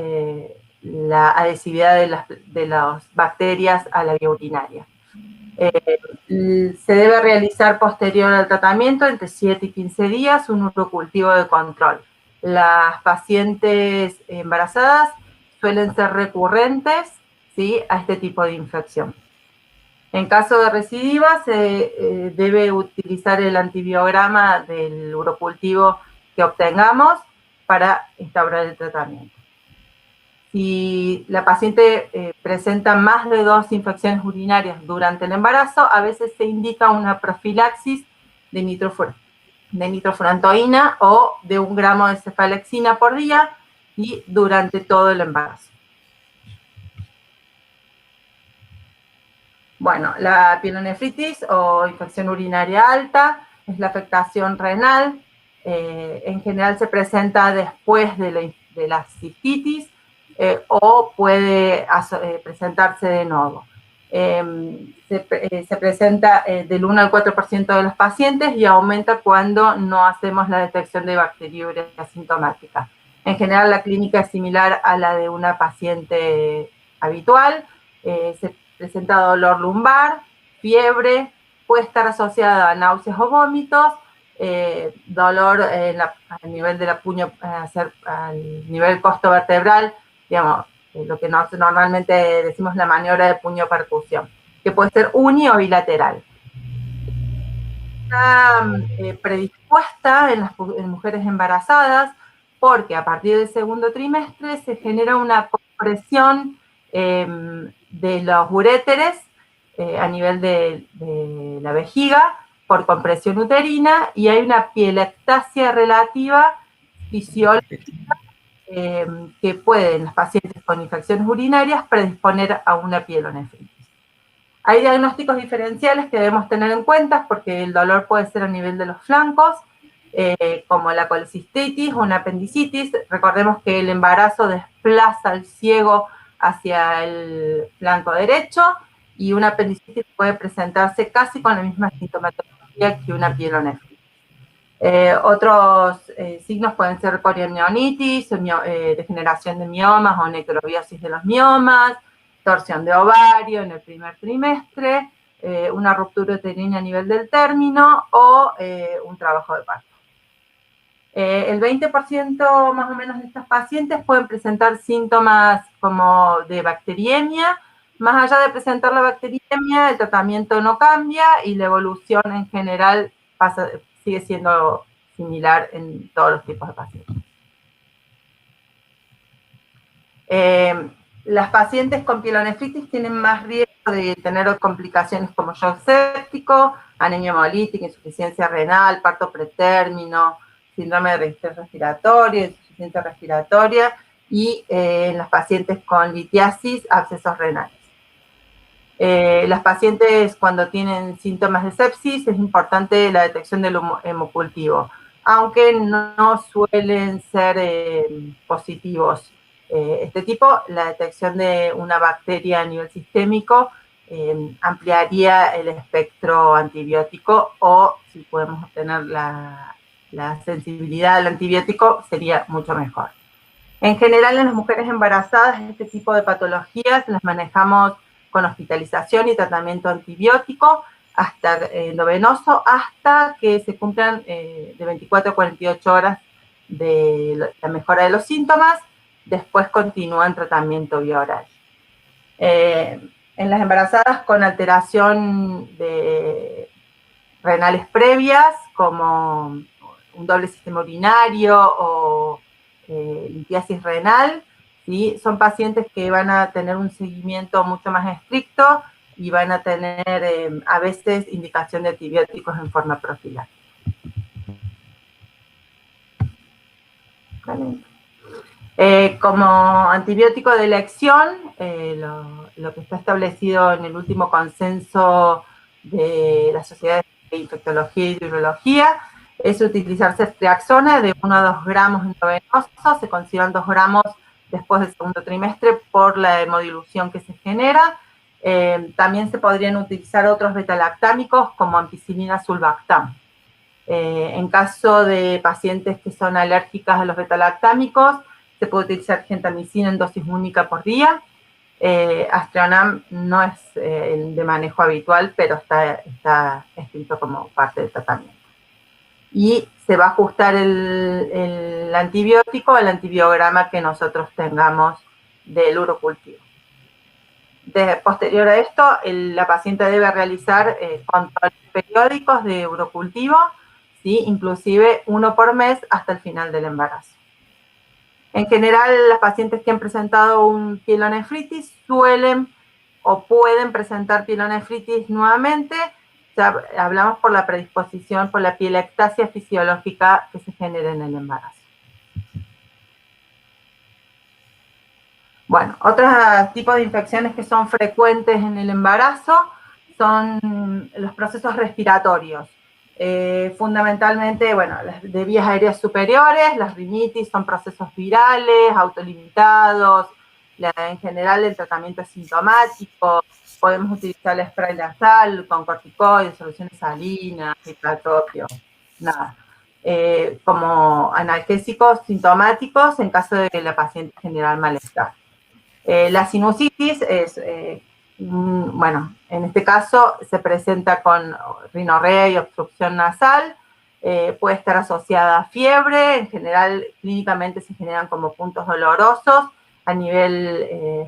la adhesividad de las bacterias a la vía urinaria. Se debe realizar posterior al tratamiento, entre 7 y 15 días, un urocultivo de control. Las pacientes embarazadas suelen ser recurrentes, ¿sí?, a este tipo de infección. En caso de recidiva, se debe utilizar el antibiograma del urocultivo que obtengamos para instaurar el tratamiento. Si la paciente presenta más de 2 infecciones urinarias durante el embarazo, a veces se indica una profilaxis de nitrofurantoína o de 1 gramo de cefalexina por día y durante todo el embarazo. Bueno, la pielonefritis o infección urinaria alta es la afectación renal. En general se presenta después de la cistitis o puede presentarse de nuevo. Se presenta del 1 al 4% de los pacientes y aumenta cuando no hacemos la detección de bacteriuria asintomática. En general la clínica es similar a la de una paciente habitual. Se presenta dolor lumbar, fiebre, puede estar asociada a náuseas o vómitos, dolor al nivel de la puño, al nivel costo vertebral, digamos, lo que normalmente decimos la maniobra de puño-percusión, que puede ser uni o bilateral. Está predispuesta en mujeres embarazadas porque a partir del segundo trimestre se genera una compresión de los uréteres a nivel de la vejiga por compresión uterina, y hay una pielactasia relativa fisiológica que puede en los pacientes con infecciones urinarias predisponer a una pielonefritis. Hay diagnósticos diferenciales que debemos tener en cuenta porque el dolor puede ser a nivel de los flancos, como la colecistitis o una apendicitis. Recordemos que el embarazo desplaza el ciego hacia el flanco derecho, y una apendicitis puede presentarse casi con la misma sintomatología que una pielonefritis. Otros signos pueden ser coriamionitis, degeneración de miomas o necrobiosis de los miomas, torsión de ovario en el primer trimestre, una ruptura uterina a nivel del término o un trabajo de parto. El 20% más o menos de estos pacientes pueden presentar síntomas como de bacteriemia. Más allá de presentar la bacteriemia, el tratamiento no cambia y la evolución en general sigue siendo similar en todos los tipos de pacientes. Las pacientes con pielonefritis tienen más riesgo de tener complicaciones como shock séptico, anemia hemolítica, insuficiencia renal, parto pretérmino, síndrome de resistencia respiratoria, insuficiencia respiratoria, y en las pacientes con litiasis, abscesos renales. Las pacientes cuando tienen síntomas de sepsis es importante la detección del hemocultivo, aunque no suelen ser positivos. Este tipo, la detección de una bacteria a nivel sistémico ampliaría el espectro antibiótico, o si podemos obtener la sensibilidad al antibiótico sería mucho mejor. En general, en las mujeres embarazadas, este tipo de patologías las manejamos con hospitalización y tratamiento antibiótico hasta endovenoso, hasta que se cumplan de 24 a 48 horas de la mejora de los síntomas. Después continúan tratamiento vía oral. En las embarazadas con alteración de renales previas, como un doble sistema urinario o litiasis renal, ¿sí? Son pacientes que van a tener un seguimiento mucho más estricto y van a tener a veces indicación de antibióticos en forma profiláctica. ¿Vale? Como antibiótico de elección, lo que está establecido en el último consenso de la Sociedad de Infectología y Virología es utilizar ceftriaxona de 1 a 2 gramos intravenosos. Se consideran 2 gramos después del segundo trimestre por la hemodilución que se genera. También se podrían utilizar otros betalactámicos como ampicilina sulbactam. En caso de pacientes que son alérgicas a los betalactámicos, se puede utilizar gentamicina en dosis única por día. Aztreonam no es de manejo habitual, pero está escrito como parte del tratamiento. Y se va a ajustar el antibiótico al antibiograma que nosotros tengamos del urocultivo. Posterior a esto, la paciente debe realizar controles periódicos de urocultivo, ¿sí? Inclusive 1 por mes hasta el final del embarazo. En general, las pacientes que han presentado un pielonefritis suelen o pueden presentar pielonefritis nuevamente. Ya hablamos por la predisposición, por la pielactasia fisiológica que se genera en el embarazo. Bueno, otros tipos de infecciones que son frecuentes en el embarazo son los procesos respiratorios. Fundamentalmente, bueno, las de vías aéreas superiores, las rinitis son procesos virales, autolimitados, en general el tratamiento es sintomático, podemos utilizar el spray nasal con corticoides, soluciones salinas, citratopio, nada. Como analgésicos sintomáticos en caso de que la paciente genere malestar. La sinusitis es... bueno, en este caso se presenta con rinorrea y obstrucción nasal, puede estar asociada a fiebre, en general clínicamente se generan como puntos dolorosos a nivel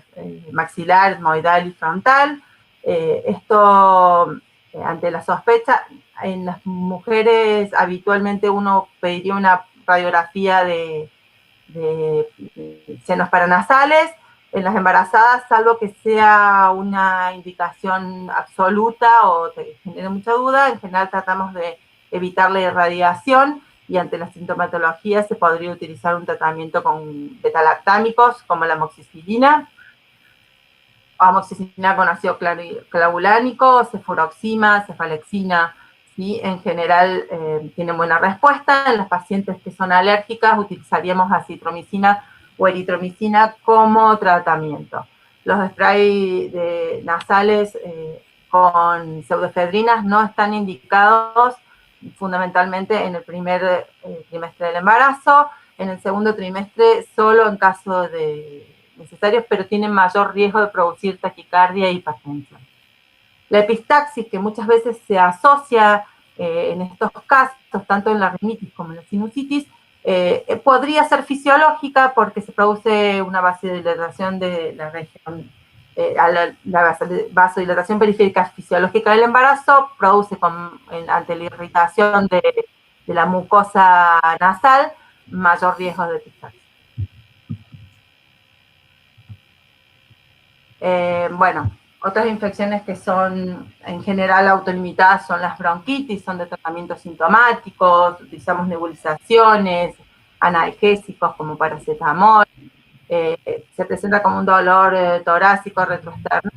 maxilar, etmoidal y frontal. Esto, ante la sospecha, en las mujeres habitualmente uno pediría una radiografía de senos paranasales. En las embarazadas, salvo que sea una indicación absoluta o te genere mucha duda, en general tratamos de evitar la irradiación y ante la sintomatología se podría utilizar un tratamiento con betalactámicos como la amoxicilina, amoxicilina con ácido clavulánico, cefuroxima, cefalexina, ¿sí? En general tienen buena respuesta. En las pacientes que son alérgicas utilizaríamos acitromicina o eritromicina como tratamiento. Los spray nasales con pseudoefedrinas no están indicados fundamentalmente en el primer trimestre del embarazo, en el segundo trimestre solo en caso de necesarios, pero tienen mayor riesgo de producir taquicardia e hipertensión. La epistaxis, que muchas veces se asocia en estos casos, tanto en la rinitis como en la sinusitis, podría ser fisiológica porque se produce una vasodilatación de la región, la vasodilatación periférica fisiológica del embarazo, produce ante la irritación de la mucosa nasal mayor riesgo de epistaxis. Bueno, otras infecciones que son en general autolimitadas son las bronquitis, son de tratamiento sintomáticos, utilizamos nebulizaciones, analgésicos como paracetamol, se presenta como un dolor torácico retroesternal,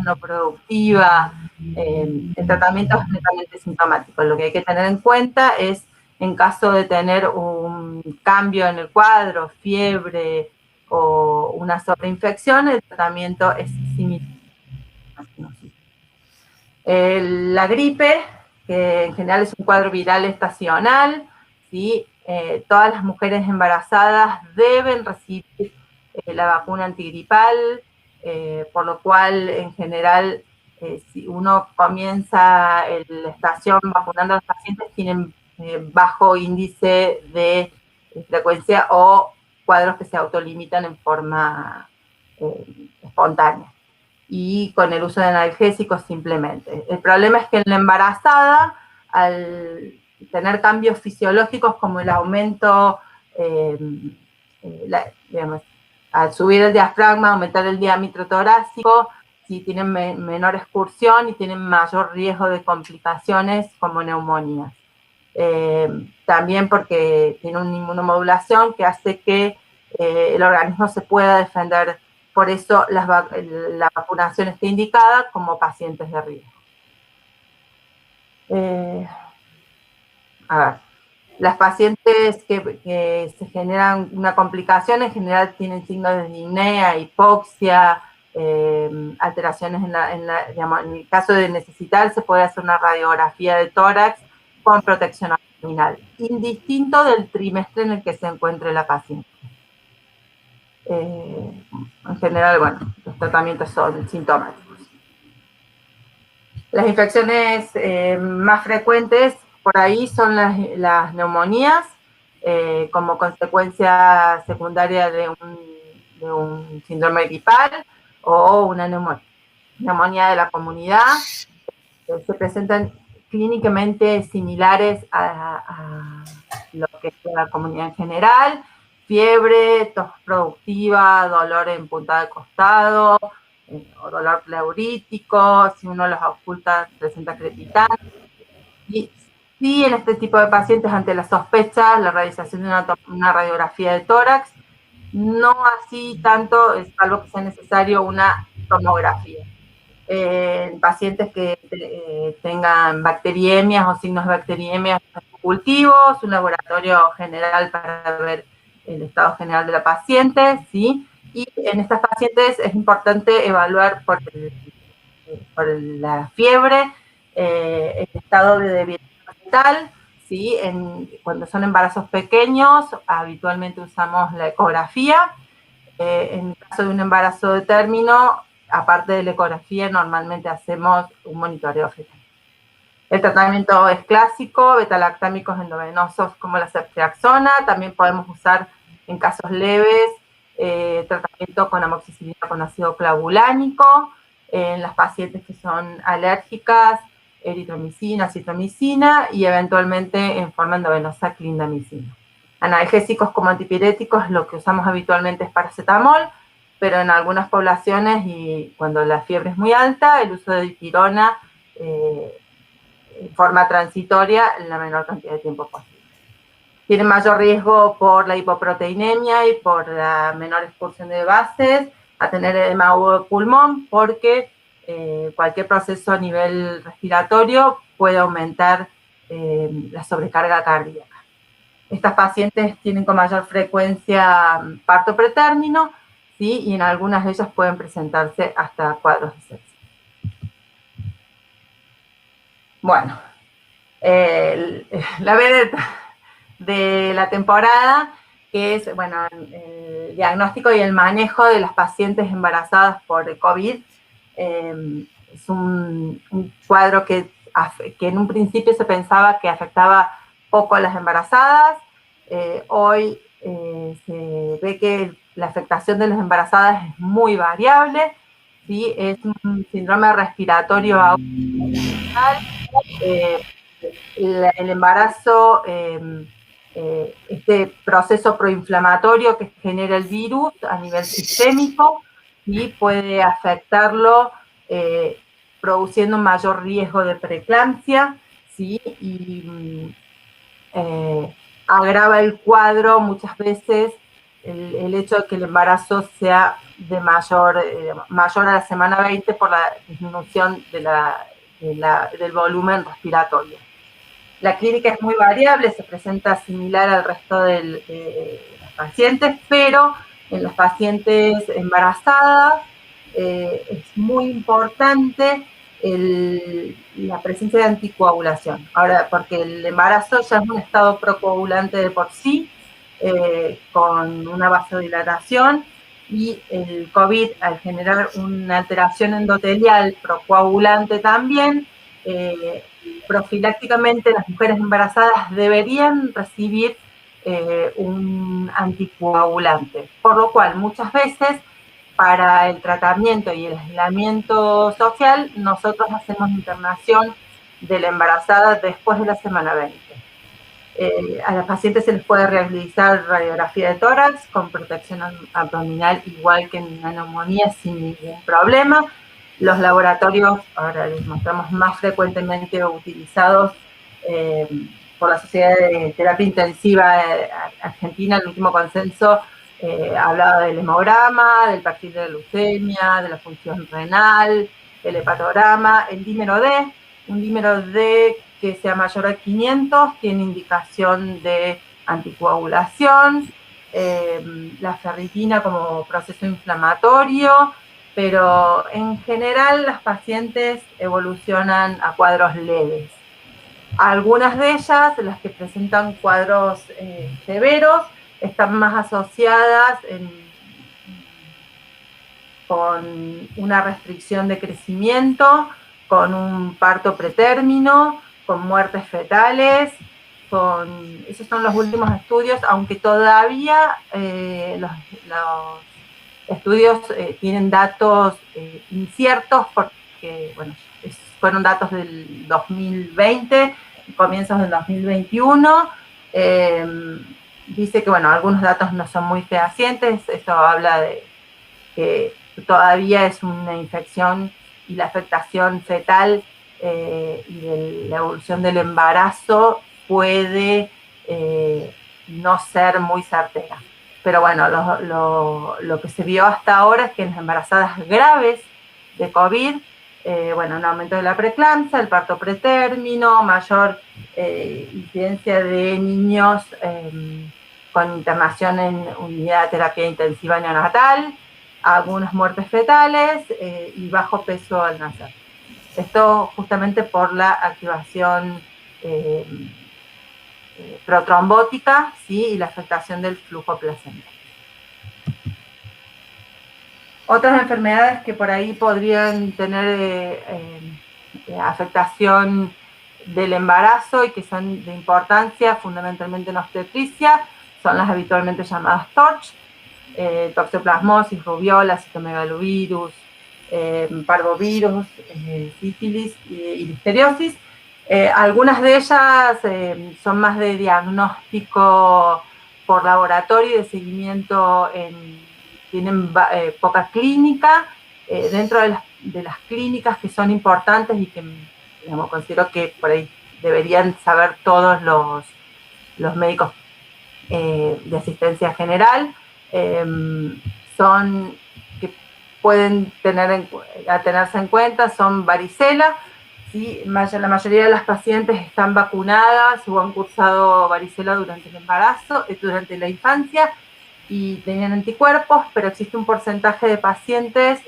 no productiva, el tratamiento es netamente sintomático. Lo que hay que tener en cuenta es, en caso de tener un cambio en el cuadro, fiebre o una sobreinfección, el tratamiento es similar. La gripe, que en general es un cuadro viral estacional, ¿sí? Todas las mujeres embarazadas deben recibir la vacuna antigripal, por lo cual en general si uno comienza la estación vacunando a los pacientes, tienen bajo índice de frecuencia o cuadros que se autolimitan en forma espontánea y con el uso de analgésicos simplemente. El problema es que en la embarazada, al tener cambios fisiológicos como el aumento, digamos, al subir el diafragma, aumentar el diámetro torácico, sí tienen menor excursión y tienen mayor riesgo de complicaciones como neumonías. También porque tiene una inmunomodulación que hace que el organismo se pueda defender. Por eso la vacunación está indicada como pacientes de riesgo. A ver, las pacientes que se generan una complicación en general tienen signos de disnea, hipoxia, alteraciones digamos, en el caso de necesitar se puede hacer una radiografía de tórax con protección abdominal, indistinto del trimestre en el que se encuentre la paciente. En general, bueno, los tratamientos son sintomáticos. Las infecciones más frecuentes por ahí son las neumonías, como consecuencia secundaria de un síndrome gripal o una neumonía de la comunidad. Se presentan clínicamente similares a lo que es la comunidad en general: fiebre, tos productiva, dolor en punta de costado, o dolor pleurítico, si uno los oculta presenta crepitancia. Y sí, en este tipo de pacientes, ante la sospecha, la realización de una radiografía de tórax, no así tanto, salvo que sea necesario una tomografía. En pacientes que tengan bacteriemias o signos de bacteriemias cultivos, un laboratorio general para ver el estado general de la paciente, ¿sí? Y en estas pacientes es importante evaluar por la fiebre, el estado de debilidad fetal, ¿sí? Cuando son embarazos pequeños, habitualmente usamos la ecografía. En el caso de un embarazo de término, aparte de la ecografía, normalmente hacemos un monitoreo fetal. El tratamiento es clásico, betalactámicos endovenosos como la ceftriaxona. También podemos usar en casos leves tratamiento con amoxicilina con ácido clavulánico. En las pacientes que son alérgicas, eritromicina, citromicina y eventualmente en forma endovenosa clindamicina. analgésicos como antipiréticos, lo que usamos habitualmente es paracetamol, pero en algunas poblaciones y cuando la fiebre es muy alta, el uso de dipirona en forma transitoria en la menor cantidad de tiempo posible. Tienen mayor riesgo por la hipoproteinemia y por la menor expulsión de bases a tener edema agudo de pulmón, porque cualquier proceso a nivel respiratorio puede aumentar la sobrecarga cardíaca. Estas pacientes tienen con mayor frecuencia parto pretérmino, ¿sí? Y en algunas de ellas pueden presentarse hasta cuadros de sepsis. Bueno, la vedette de la temporada, que es, bueno, el diagnóstico y el manejo de las pacientes embarazadas por COVID. Es un cuadro que en un principio se pensaba que afectaba poco a las embarazadas. Hoy se ve que la afectación de las embarazadas es muy variable, ¿sí? Es un síndrome respiratorio agudo. El embarazo, este proceso proinflamatorio que genera el virus a nivel sistémico y puede afectarlo produciendo un mayor riesgo de preeclampsia, ¿sí? Y agrava el cuadro muchas veces el hecho de que el embarazo sea de mayor a la semana 20 por la disminución del volumen respiratorio. La clínica es muy variable, se presenta similar al resto de los pacientes, pero en los pacientes embarazadas es muy importante la presencia de anticoagulación. Ahora, porque el embarazo ya es un estado procoagulante de por sí, con una vasodilatación, y el COVID, al generar una alteración endotelial procoagulante también, profilácticamente las mujeres embarazadas deberían recibir un anticoagulante, por lo cual muchas veces para el tratamiento y el aislamiento social nosotros hacemos internación de la embarazada después de la semana 20. A las pacientes se les puede realizar radiografía de tórax con protección abdominal igual que en la neumonía sin ningún problema. Los laboratorios, ahora les mostramos, más frecuentemente utilizados por la Sociedad de Terapia Intensiva Argentina. El último consenso hablaba del hemograma, del perfil de leucemia, de la función renal, el hepatograma, el dímero D, un dímero D que sea mayor a 500, tiene indicación de anticoagulación, la ferritina como proceso inflamatorio, pero en general las pacientes evolucionan a cuadros leves. Algunas de ellas, las que presentan cuadros severos, están más asociadas con una restricción de crecimiento, con un parto pretérmino, con muertes fetales, esos son los últimos estudios, aunque todavía los estudios tienen datos inciertos porque, bueno, fueron datos del 2020, comienzos del 2021. Dice que, bueno, algunos datos no son muy fehacientes. Esto habla de que todavía es una infección y la afectación fetal y de la evolución del embarazo puede no ser muy certera. Pero bueno, lo que se vio hasta ahora es que en las embarazadas graves de COVID, bueno, un aumento de la preeclampsia, el parto pretérmino, mayor incidencia de niños con internación en unidad de terapia intensiva neonatal, algunas muertes fetales y bajo peso al nacer. Esto justamente por la activación protrombótica, ¿sí? Y la afectación del flujo placental. Otras enfermedades que por ahí podrían tener afectación del embarazo y que son de importancia, fundamentalmente en obstetricia, son las habitualmente llamadas TORCH, toxoplasmosis, rubiola, citomegalovirus, parvovirus, sífilis y listeriosis. Algunas de ellas son más de diagnóstico por laboratorio y de seguimiento tienen poca clínica. Dentro de las clínicas que son importantes y que, digamos, considero que por ahí deberían saber todos los médicos de asistencia general, son que pueden tenerse en cuenta, son varicela. ¿Sí? La mayoría de las pacientes están vacunadas o han cursado varicela durante el embarazo, durante la infancia, y tenían anticuerpos, pero existe un porcentaje de pacientes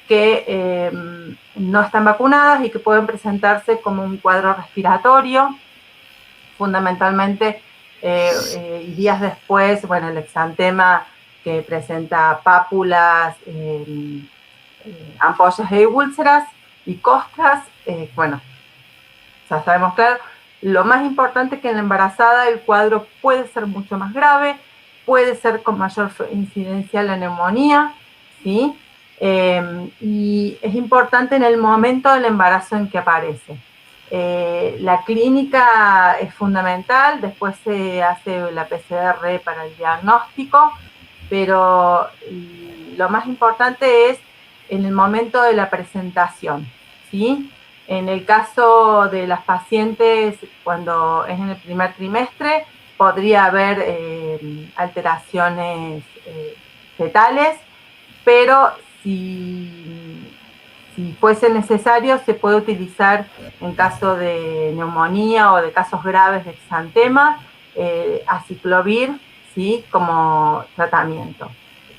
que no están vacunadas y que pueden presentarse como un cuadro respiratorio, fundamentalmente, y días después, bueno, el exantema que presenta pápulas, ampollas e úlceras y costras, bueno, ya sabemos claro. Lo más importante es que en la embarazada el cuadro puede ser mucho más grave, puede ser con mayor incidencia la neumonía, ¿sí? Y es importante en el momento del embarazo en que aparece. La clínica es fundamental, después se hace la PCR para el diagnóstico, pero lo más importante es en el momento de la presentación, ¿sí? En el caso de las pacientes, cuando es en el primer trimestre, podría haber alteraciones fetales, pero si fuese necesario, se puede utilizar en caso de neumonía o de casos graves de exantema, aciclovir, ¿sí? Como tratamiento.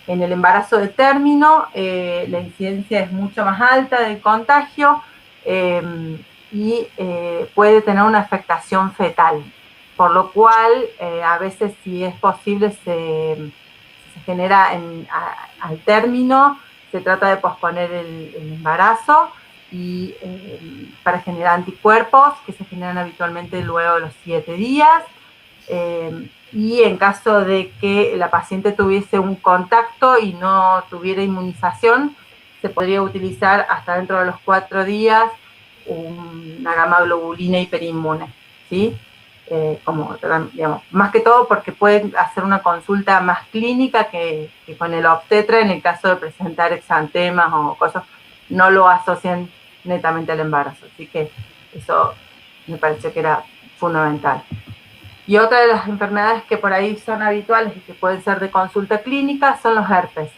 En el embarazo de término, la incidencia es mucho más alta del contagio y puede tener una afectación fetal, por lo cual a veces, si es posible, se genera al término, se trata de posponer el embarazo y para generar anticuerpos que se generan habitualmente luego de los 7 días. Y en caso de que la paciente tuviese un contacto y no tuviera inmunización, se podría utilizar hasta dentro de los 4 días una gamma globulina hiperinmune, ¿sí? Como, digamos, más que todo porque pueden hacer una consulta más clínica que con el obstetra en el caso de presentar exantemas o cosas, no lo asocian netamente al embarazo. Así que eso me pareció que era fundamental. Y otra de las enfermedades que por ahí son habituales y que pueden ser de consulta clínica son los herpes,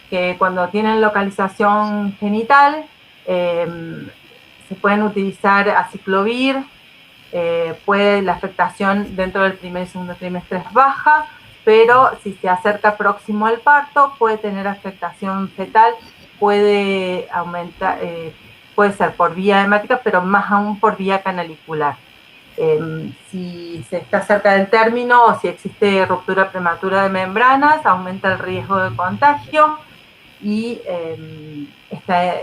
que cuando tienen localización genital se pueden utilizar aciclovir. La afectación dentro del primer y segundo trimestre es baja, pero si se acerca próximo al parto puede tener afectación fetal, puede aumentar, puede ser por vía hemática, pero más aún por vía canalicular. Si se está cerca del término o si existe ruptura prematura de membranas, aumenta el riesgo de contagio y está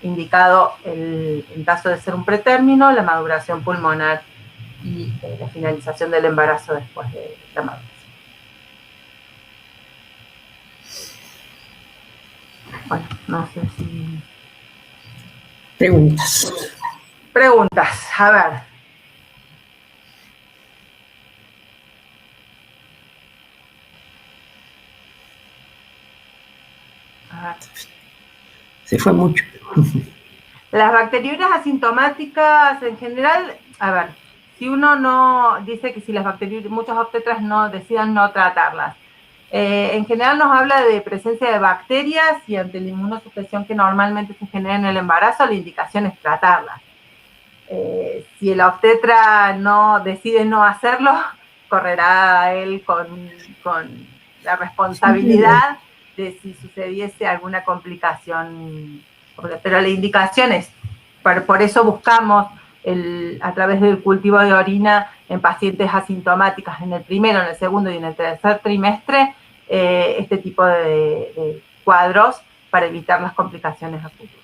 indicado, en caso de ser un pretérmino, la maduración pulmonar y la finalización del embarazo después de la maduración. Bueno, no sé si... Preguntas, a ver. Se fue mucho. Las bacteriurias asintomáticas en general, a ver, si uno no dice que si las bacteriurias, muchos obstetras no decidan no tratarlas. En general nos habla de presencia de bacterias y ante la inmunosupresión que normalmente se genera en el embarazo, la indicación es tratarlas. Si el obstetra decide no hacerlo, correrá él con la responsabilidad de si sucediese alguna complicación. Pero la indicación es, por eso buscamos a través del cultivo de orina en pacientes asintomáticas en el primero, en el segundo y en el tercer trimestre, este tipo de cuadros para evitar las complicaciones a futuro.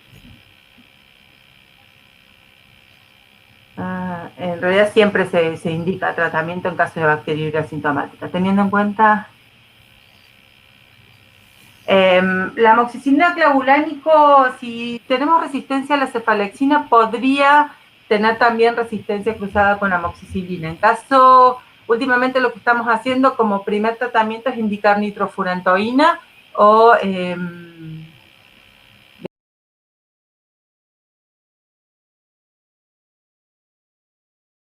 En realidad siempre se indica tratamiento en caso de bacteriuria asintomática, teniendo en cuenta... la amoxicilina clavulánico, si tenemos resistencia a la cefalexina, podría tener también resistencia cruzada con amoxicilina. En caso últimamente lo que estamos haciendo como primer tratamiento es indicar nitrofurantoína o